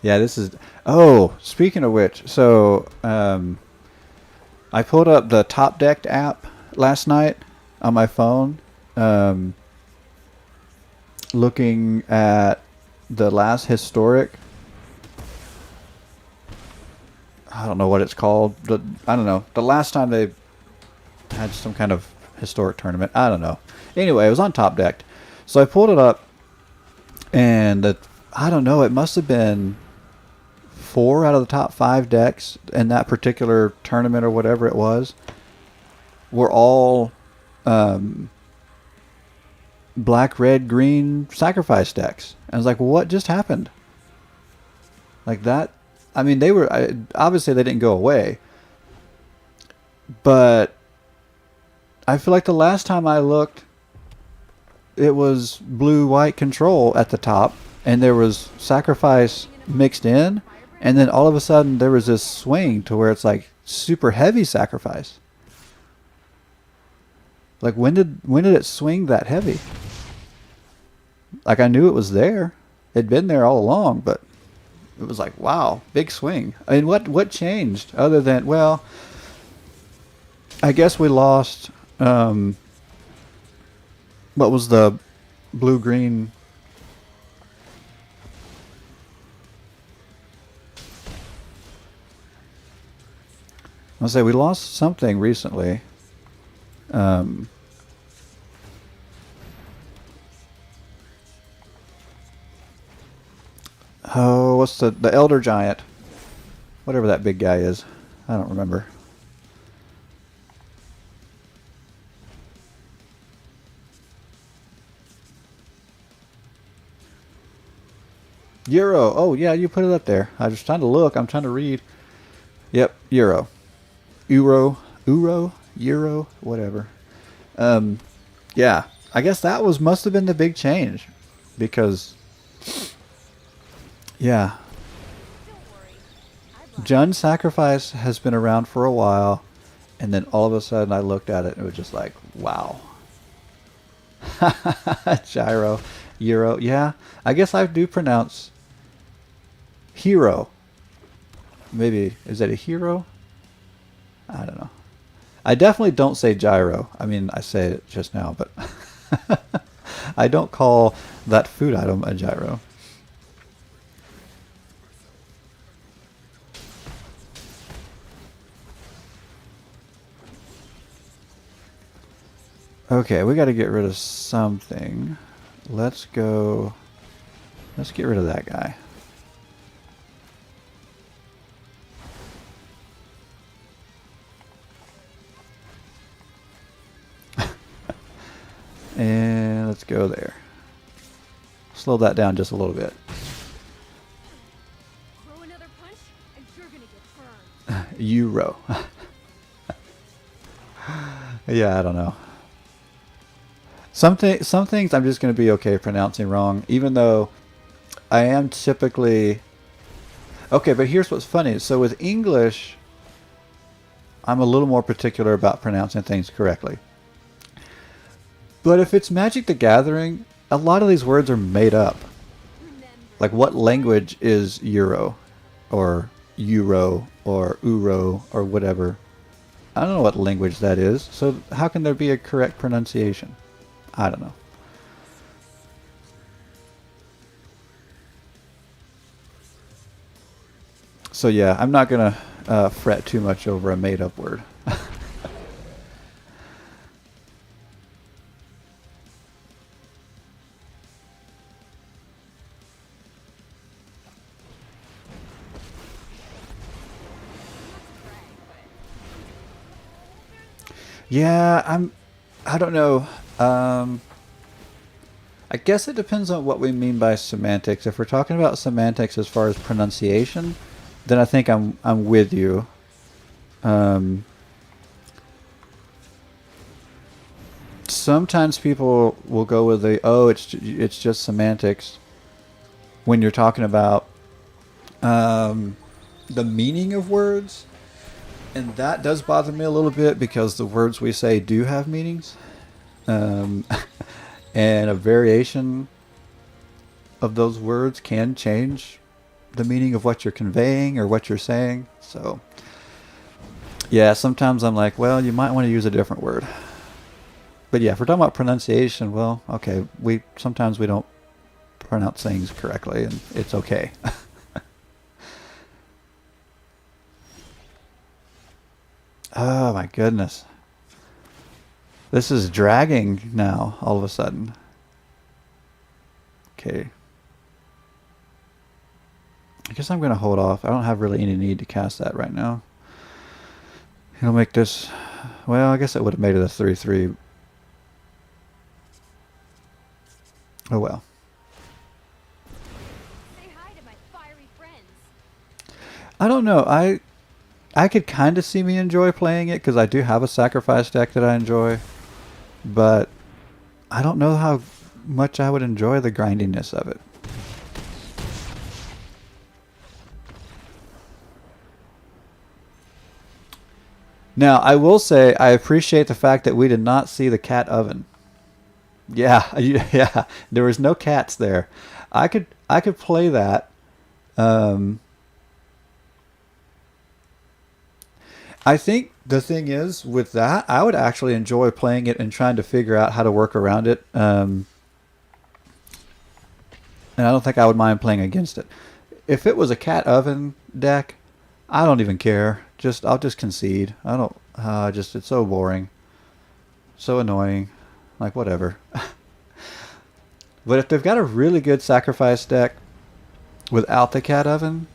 A: Yeah, this is... Oh, speaking of which, so I pulled up the Top Decked app last night on my phone, looking at the last historic... I don't know what it's called. I don't know. The last time they had some kind of historic tournament. I don't know. Anyway, it was on Top Decked. So I pulled it up, and I don't know. It must have been 4 out of the top 5 decks in that particular tournament or whatever it was were all black, red, green sacrifice decks. And I was like, well, what just happened? Like that. I mean, they were obviously they didn't go away, but I feel like the last time I looked, it was blue-white control at the top, and there was sacrifice mixed in, and then all of a sudden there was this swing to where it's like super heavy sacrifice. Like when did it swing that heavy? Like I knew it was there. It'd been there all along, but it was like, wow, big swing. I mean, what changed other than, well, I guess we lost what was the blue-green? I'll say we lost something recently. Oh, what's the Elder Giant? Whatever that big guy is. I don't remember. Euro. Oh, yeah, you put it up there. I was trying to look. I'm trying to read. Yep, Euro. Euro, whatever. Yeah, I guess that must have been the big change, because, yeah, Jund Sacrifice has been around for a while, and then all of a sudden I looked at it and it was just like, wow. Gyro, Euro, yeah, I guess I do pronounce hero. Maybe, is that a hero? I don't know. I definitely don't say gyro. I mean, I said it just now, but I don't call that food item a gyro. Okay, we got to get rid of something. Let's get rid of that guy. And let's go there. Slow that down just a little bit.
C: Throw another punch and you're gonna get burned.
A: Euro. Yeah, I don't know. Some things I'm just going to be okay pronouncing wrong, even though I am typically... Okay, but here's what's funny. So with English, I'm a little more particular about pronouncing things correctly. But if it's Magic the Gathering, a lot of these words are made up. Like, what language is Euro? Or Euro? Or Uro? Or whatever. I don't know what language that is. So how can there be a correct pronunciation? I don't know. So yeah, I'm not going to fret too much over a made-up word. Yeah, I don't know. I guess it depends on what we mean by semantics. If we're talking about semantics as far as pronunciation, then I think I'm with you. Sometimes people will go with it's just semantics when you're talking about the meaning of words, and that does bother me a little bit because the words we say do have meanings, and a variation of those words can change the meaning of what you're conveying or what you're saying. So yeah, sometimes I'm like, well, you might want to use a different word. But yeah, if we're talking about pronunciation, well, okay, sometimes we don't pronounce things correctly, and it's okay. Oh my goodness. This is dragging now, all of a sudden. Okay. I guess I'm going to hold off. I don't have really any need to cast that right now. It'll make this... Well, I guess it would have made it a 3/3. Oh well.
C: Say hi to my fiery friends.
A: I don't know. I could kind of see me enjoy playing it because I do have a sacrifice deck that I enjoy, but I don't know how much I would enjoy the grindiness of it. Now, I will say I appreciate the fact that we did not see the cat oven. Yeah, yeah. There was no cats there. I could play that. I think the thing is with that, I would actually enjoy playing it and trying to figure out how to work around it. And I don't think I would mind playing against it. If it was a cat oven deck, I don't even care. I'll just concede. I don't. It's so boring, so annoying. Like whatever. But if they've got a really good sacrifice deck without the cat oven,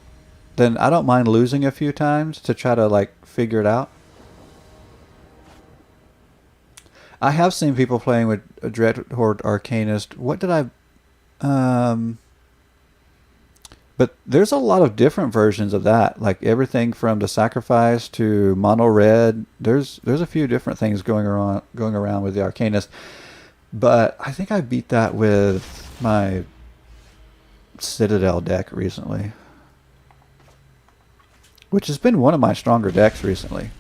A: then I don't mind losing a few times to try to like figure it out. I have seen people playing with a Dreadhorde Arcanist. What did I... But there's a lot of different versions of that. Like everything from the sacrifice to mono red. There's a few different things going around with the Arcanist. But I think I beat that with my Citadel deck recently, which has been one of my stronger decks recently.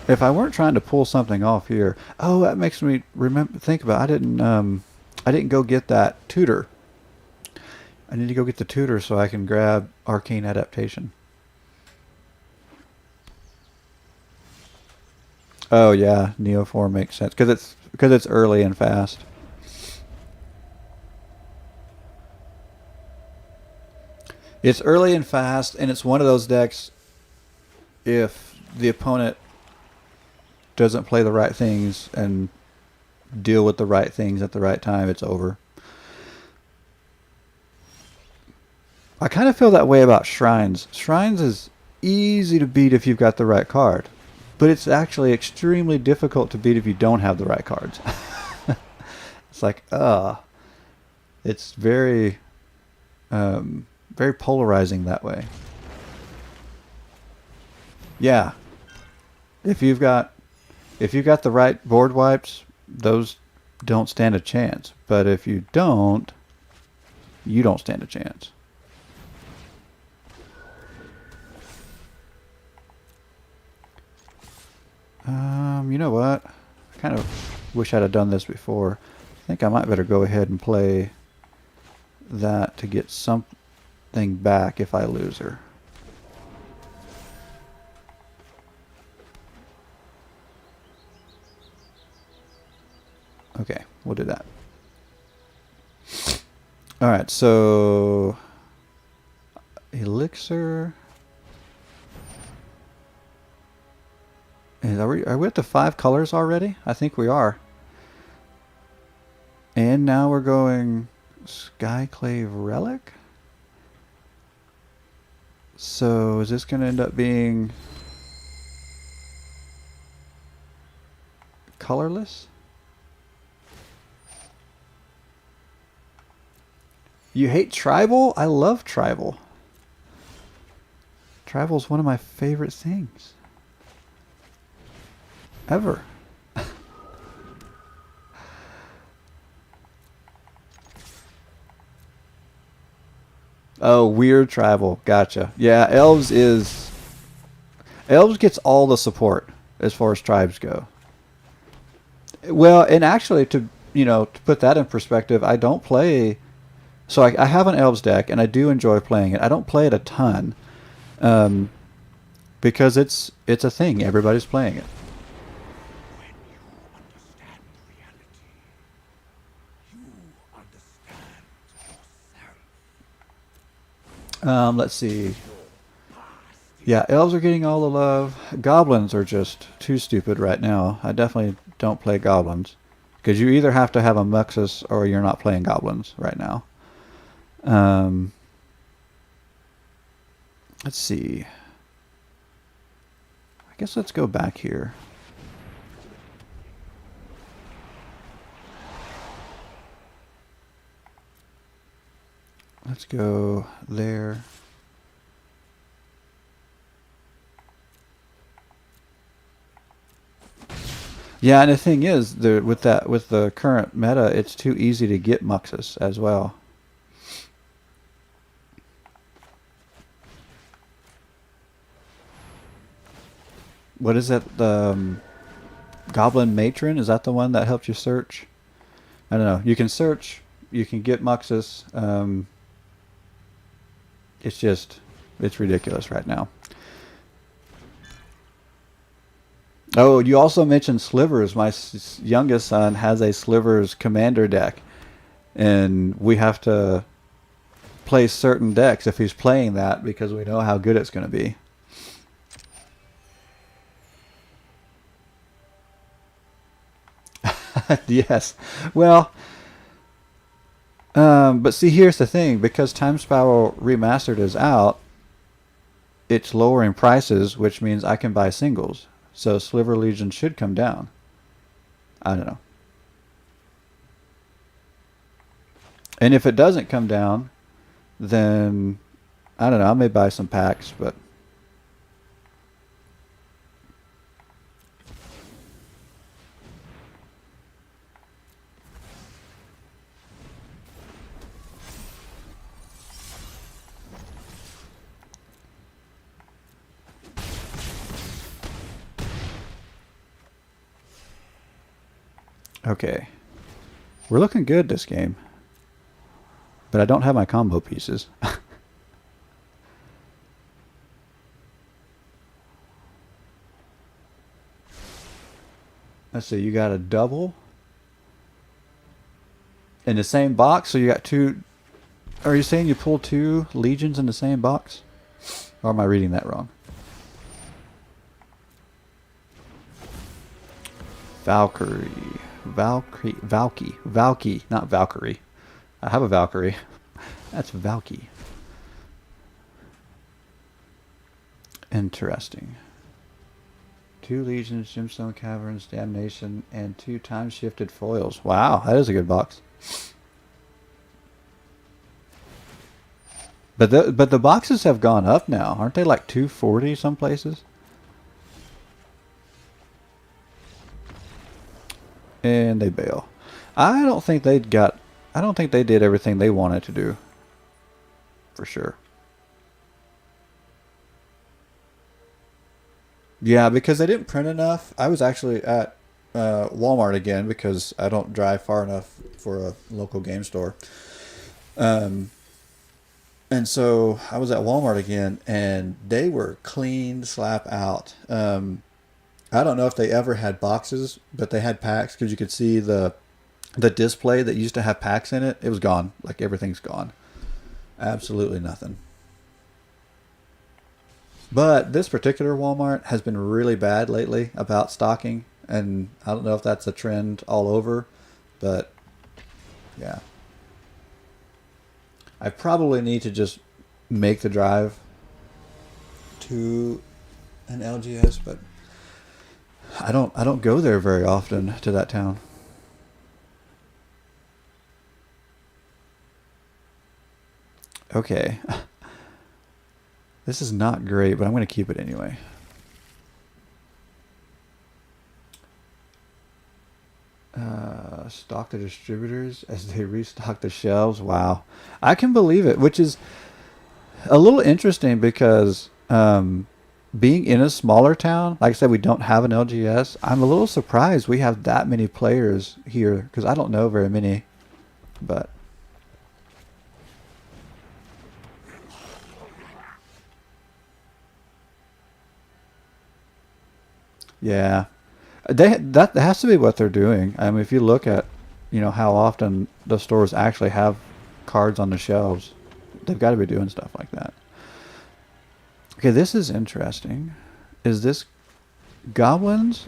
A: If I weren't trying to pull something off here, oh, that makes me think about. I didn't go get that tutor. I need to go get the tutor so I can grab Arcane Adaptation. Oh yeah, Neoform makes sense because it's early and fast. It's early and fast, and it's one of those decks. If the opponent doesn't play the right things and deal with the right things at the right time, it's over. I kind of feel that way about Shrines. Shrines is easy to beat if you've got the right card, but it's actually extremely difficult to beat if you don't have the right cards. It's like, it's very, very polarizing that way. Yeah, if you've got the right board wipes, those don't stand a chance. But if you don't stand a chance. You know what? I kind of wish I'd have done this before. I think I might better go ahead and play that to get something back if I lose her. Okay, we'll do that. Alright, so Elixir. Are we at the 5 colors already? I think we are. And now we're going Skyclave Relic. So is this going to end up being colorless? You hate tribal? I love tribal. Tribal is one of my favorite things. Ever. Oh, weird tribal. Gotcha. Yeah, elves is... Elves gets all the support as far as tribes go. Well, and actually, to put that in perspective, I don't play... So I have an elves deck, and I do enjoy playing it. I don't play it a ton, because it's a thing. Everybody's playing it. Let's see. Yeah, elves are getting all the love. Goblins are just too stupid right now. I definitely don't play goblins, because you either have to have a Muxus or you're not playing goblins right now. Let's see. I guess let's go back here. Let's go there. Yeah, and the thing is, with the current meta, it's too easy to get Muxus as well. What is that? The Goblin Matron? Is that the one that helped you search? I don't know. You can search. You can get Muxus. It's ridiculous right now. Oh, you also mentioned Slivers. My youngest son has a Slivers commander deck, and we have to play certain decks if he's playing that because we know how good it's going to be. Yes. Well, but see, here's the thing. Because Time Spiral Remastered is out, it's lowering prices, which means I can buy singles. So Sliver Legion should come down. I don't know. And if it doesn't come down, then I don't know. I may buy some packs, but... Okay. We're looking good this game. But I don't have my combo pieces. Let's see, you got a double in the same box, so you got two. Are you saying you pulled two legions in the same box? Or am I reading that wrong? Valkyrie, not Valkyrie. I have a Valkyrie. That's Valky. Interesting. 2 legions, gemstone caverns, damnation, and 2 time-shifted foils. Wow, that is a good box. But the boxes have gone up now, aren't they? Like 240 some places. And they bail. I don't think they did everything they wanted to do. For sure. Yeah, because they didn't print enough. I was actually at Walmart again because I don't drive far enough for a local game store. And so I was at Walmart again, and they were clean slap out. I don't know if they ever had boxes, but they had packs because you could see the display that used to have packs in it. It was gone. Like everything's gone. Absolutely nothing. But this particular Walmart has been really bad lately about stocking, and I don't know if that's a trend all over, but yeah. I probably need to just make the drive to an LGS, but I don't go there very often to that town. Okay. This is not great, but I'm going to keep it anyway. Stock the distributors as they restock the shelves. Wow. I can believe it, which is a little interesting because being in a smaller town, like I said, we don't have an LGS. I'm a little surprised we have that many players here because I don't know very many, but yeah, that has to be what they're doing. I mean, if you look at, how often the stores actually have cards on the shelves, they've got to be doing stuff like that. Okay, this is interesting. Is this goblins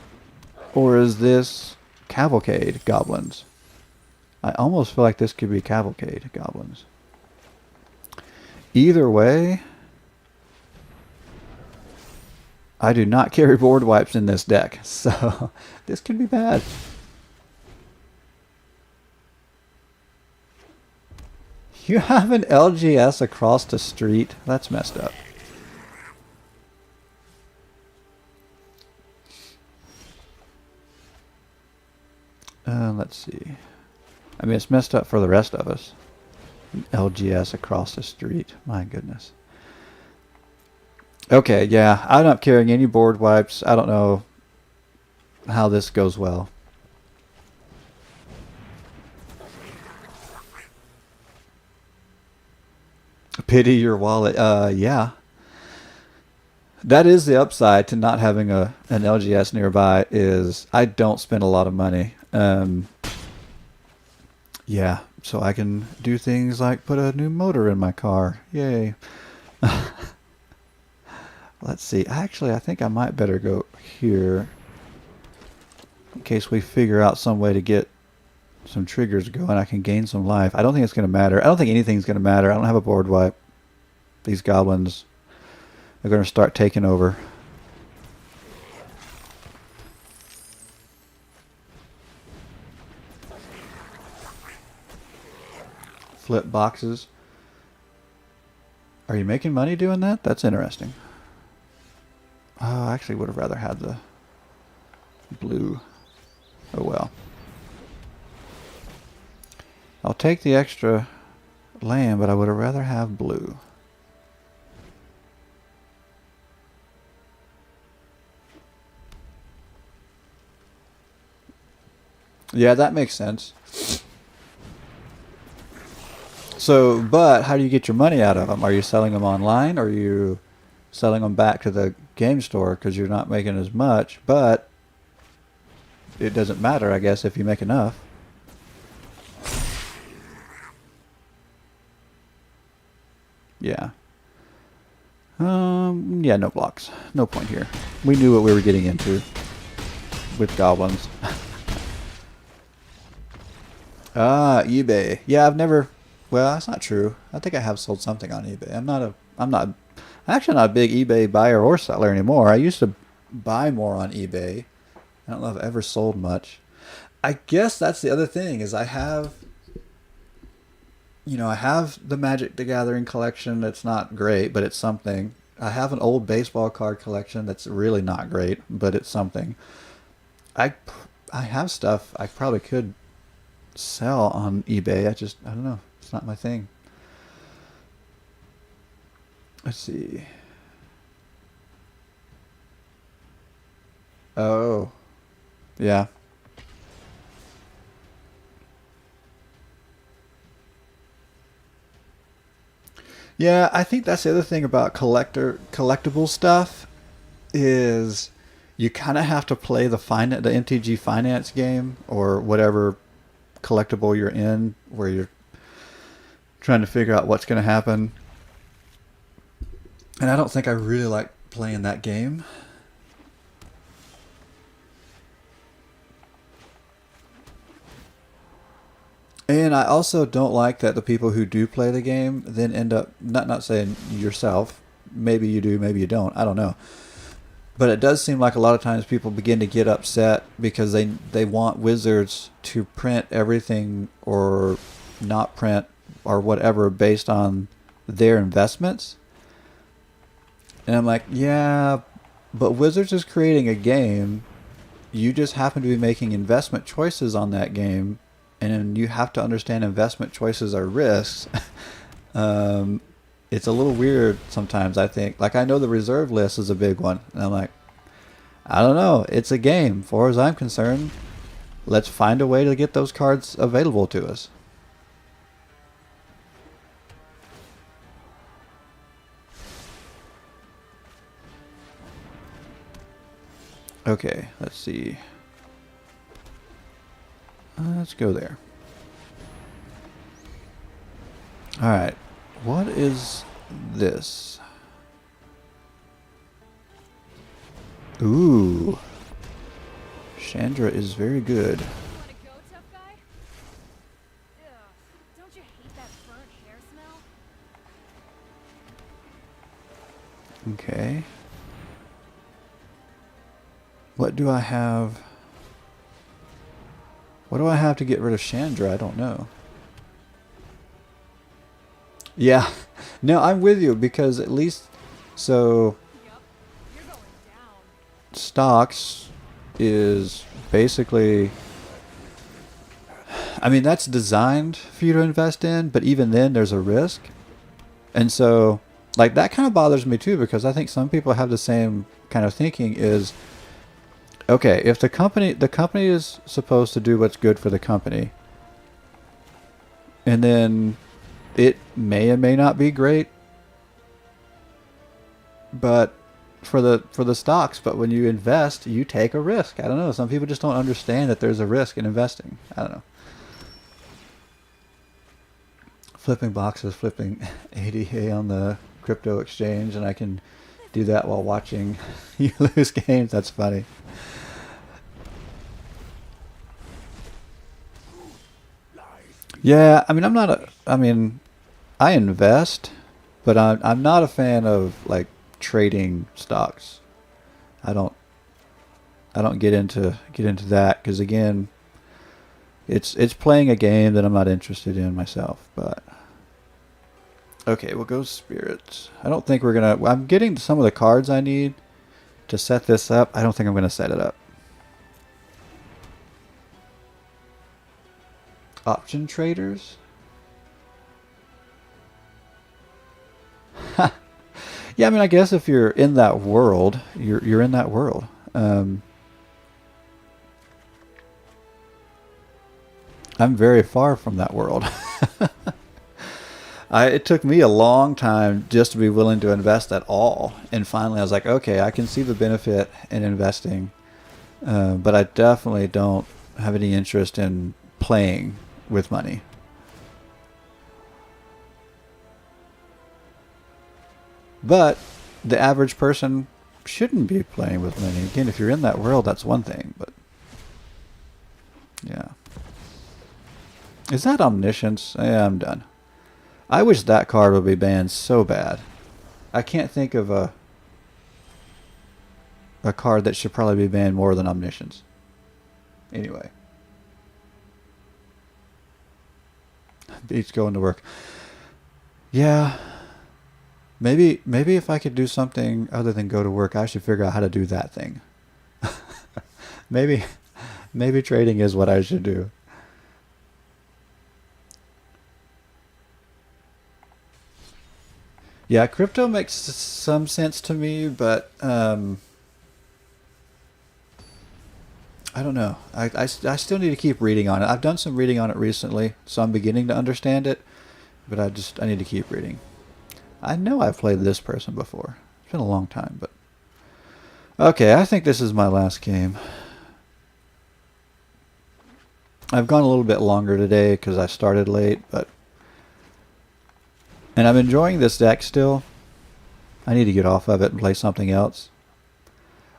A: or is this cavalcade goblins? I almost feel like this could be cavalcade goblins. Either way, I do not carry board wipes in this deck, so this could be bad. You have an LGS across the street? That's messed up. Let's see. I mean, it's messed up for the rest of us. An LGS across the street. My goodness. Okay, yeah. I'm not carrying any board wipes. I don't know how this goes well. Pity your wallet. Yeah. That is the upside to not having an LGS nearby is I don't spend a lot of money. Yeah, so I can do things like put a new motor in my car. Yay. Let's see. Actually, I think I might better go here in case we figure out some way to get some triggers going. I can gain some life. I don't think it's going to matter. I don't think anything's going to matter. I don't have a board wipe. These goblins are going to start taking over. Flip boxes. Are you making money doing that? That's interesting. Oh, I actually would have rather had the blue. Oh well. I'll take the extra land, but I would have rather have blue. Yeah, that makes sense. So, but how do you get your money out of them? Are you selling them online, or are you selling them back to the game store because you're not making as much? But it doesn't matter, I guess, if you make enough. Yeah. Yeah, no blocks. No point here. We knew what we were getting into with goblins. eBay. Yeah, I've never. Well, that's not true. I think I have sold something on eBay. I'm actually not a big eBay buyer or seller anymore. I used to buy more on eBay. I don't know if I've ever sold much. I guess that's the other thing is I have the Magic the Gathering collection that's not great, but it's something. I have an old baseball card collection that's really not great, but it's something. I have stuff I probably could sell on eBay. I don't know. It's not my thing. Let's see. Oh. Yeah. Yeah, I think that's the other thing about collectible stuff is you kind of have to play the MTG Finance game or whatever collectible you're in where you're trying to figure out what's going to happen. And I don't think I really like playing that game. And I also don't like that the people who do play the game then end up not saying yourself, maybe you do, maybe you don't, I don't know. But it does seem like a lot of times people begin to get upset because they want Wizards to print everything or not print or whatever based on their investments. And I'm like, yeah, but Wizards is creating a game. You just happen to be making investment choices on that game, and you have to understand investment choices are risks. It's a little weird sometimes, I think. Like, I know the reserve list is a big one, and I'm like, I don't know. It's a game. As far as I'm concerned, let's find a way to get those cards available to us. Okay, let's see. Let's go there. Alright, what is this? Ooh. Chandra is very good.
C: You wanna go, tough guy? Ugh, don't you hate that burnt hair smell?
A: Okay. What do I have? What do I have to get rid of Chandra? I don't know. Yeah. No, I'm with you because at least so
C: Yup, you're going down.
A: stocks is basically, I mean, that's designed for you to invest in, but even then there's a risk. And so like that kind of bothers me too, because I think some people have the same kind of thinking is, okay, if the company is supposed to do what's good for the company, and then it may or may not be great, but for the stocks, but when you invest, you take a risk. I don't know. Some people just don't understand that there's a risk in investing. I don't know. Flipping boxes, flipping ADA on the crypto exchange, and I can do that while watching you lose games. That's funny. Yeah, I mean, I invest, but I'm not a fan of like trading stocks. I don't get into that because again, it's playing a game that I'm not interested in myself. But okay, we'll go spirits. I don't think we're gonna. I'm getting some of the cards I need to set this up. I don't think I'm gonna set it up. Option traders. Yeah, I mean, I guess if you're in that world, you're in that world. I'm very far from that world. It took me a long time just to be willing to invest at all, and finally I was like, okay, I can see the benefit in investing, but I definitely don't have any interest in playing with money. But the average person shouldn't be playing with money. Again, if you're in that world, that's one thing, but yeah. Is that omniscience? Yeah, I'm done. I wish that card would be banned so bad. I can't think of a card that should probably be banned more than omniscience. Anyway. Beats going to work. Yeah. Maybe if I could do something other than go to work, I should figure out how to do that thing. maybe trading is what I should do. Yeah, crypto makes some sense to me, but I don't know. I still need to keep reading on it. I've done some reading on it recently, so I'm beginning to understand it, but I need to keep reading. I know I've played this person before. It's been a long time, but okay, I think this is my last game. I've gone a little bit longer today because I started late, and I'm enjoying this deck still. I need to get off of it and play something else.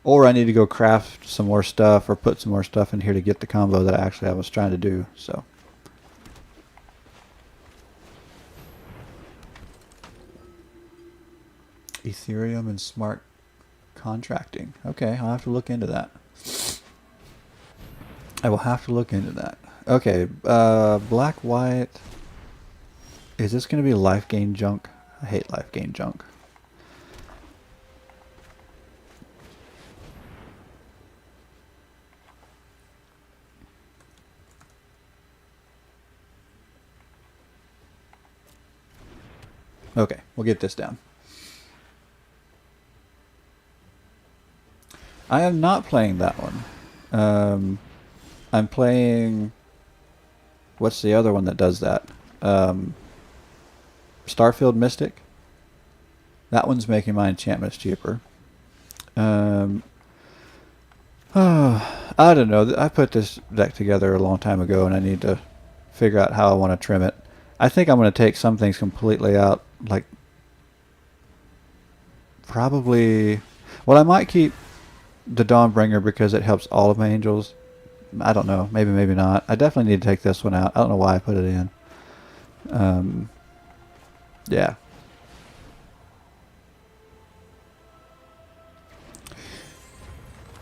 A: Or I need to go craft some more stuff or put some more stuff in here to get the combo that I was trying to do. So Ethereum and smart contracting. Okay, I'll have to look into that. I will have to look into that. Okay, black, white. Is this going to be life gain junk? I hate life gain junk. Okay, we'll get this down. I am not playing that one. I'm playing... What's the other one that does that? Starfield Mystic. That one's making my enchantments cheaper. I don't know. I put this deck together a long time ago, and I need to figure out how I want to trim it. I think I'm going to take some things completely out. Like, probably... Well, I might keep the Dawnbringer because it helps all of my angels. I don't know. Maybe, maybe not. I definitely need to take this one out. I don't know why I put it in. Yeah.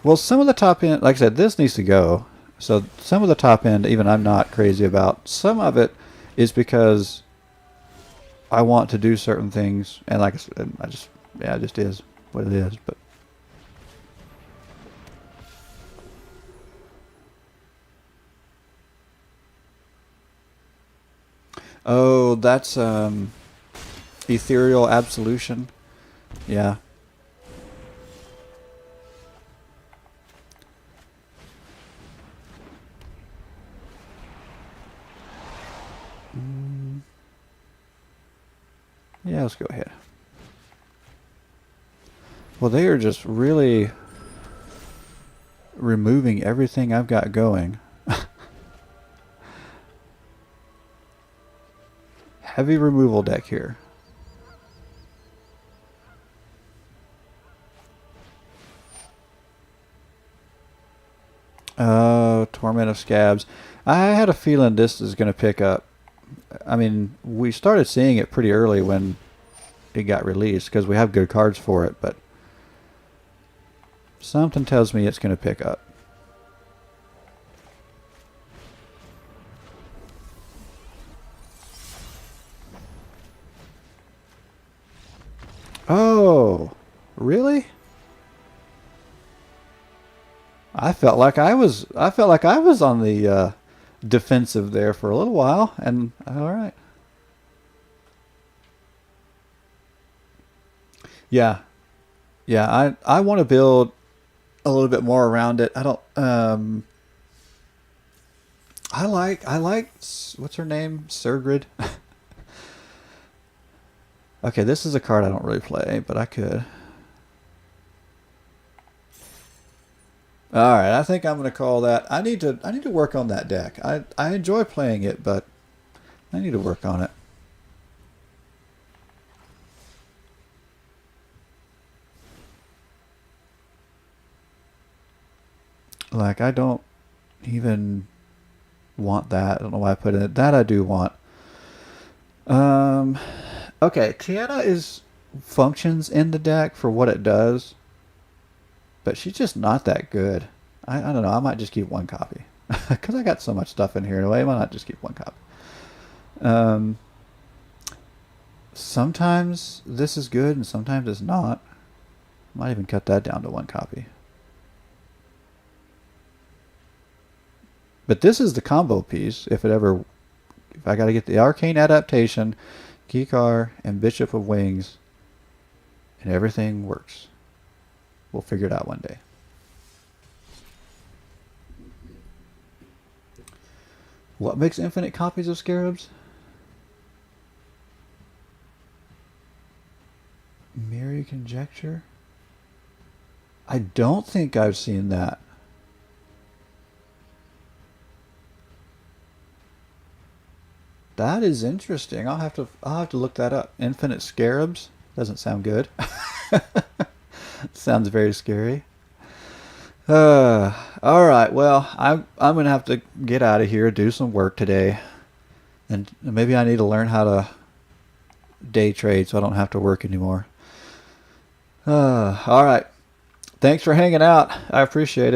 A: Well, some of the top end, like I said, this needs to go. So some of the top end, even I'm not crazy about. Some of it is because I want to do certain things, and like I said, it just is what it is. But oh, that's Ethereal Absolution. Yeah. Yeah, let's go ahead. Well, they are just really removing everything I've got going. Heavy removal deck here. Torment of Scabs. I had a feeling this is going to pick up. I mean, we started seeing it pretty early when it got released because we have good cards for it, but something tells me it's going to pick up. Oh, really? I felt like I was on the defensive there for a little while, and all right. Yeah. Yeah, I want to build a little bit more around it. I don't I like what's her name? Surgrid. Okay, this is a card I don't really play, but I could. All right, I think I'm going to call that. I need to work on that deck. I enjoy playing it, but I need to work on it. Like, I don't even want that. I don't know why I put it in. That I do want. Okay, Tiana functions in the deck for what it does, but she's just not that good. I don't know. I might just keep one copy because I got so much stuff in here anyway. Why not just keep one copy? Sometimes this is good and sometimes it's not. Might even cut that down to one copy. But this is the combo piece. If I got to get the Arcane Adaptation, Kikar, and Bishop of Wings, and everything works. We'll figure it out one day. What makes infinite copies of Scarabs? Merry Conjecture? I don't think I've seen that. That is interesting. I'll have to look that up. Infinite Scarabs doesn't sound good. Sounds very scary. All right. Well, I'm gonna have to get out of here, do some work today, and maybe I need to learn how to day trade so I don't have to work anymore. All right. Thanks for hanging out. I appreciate it.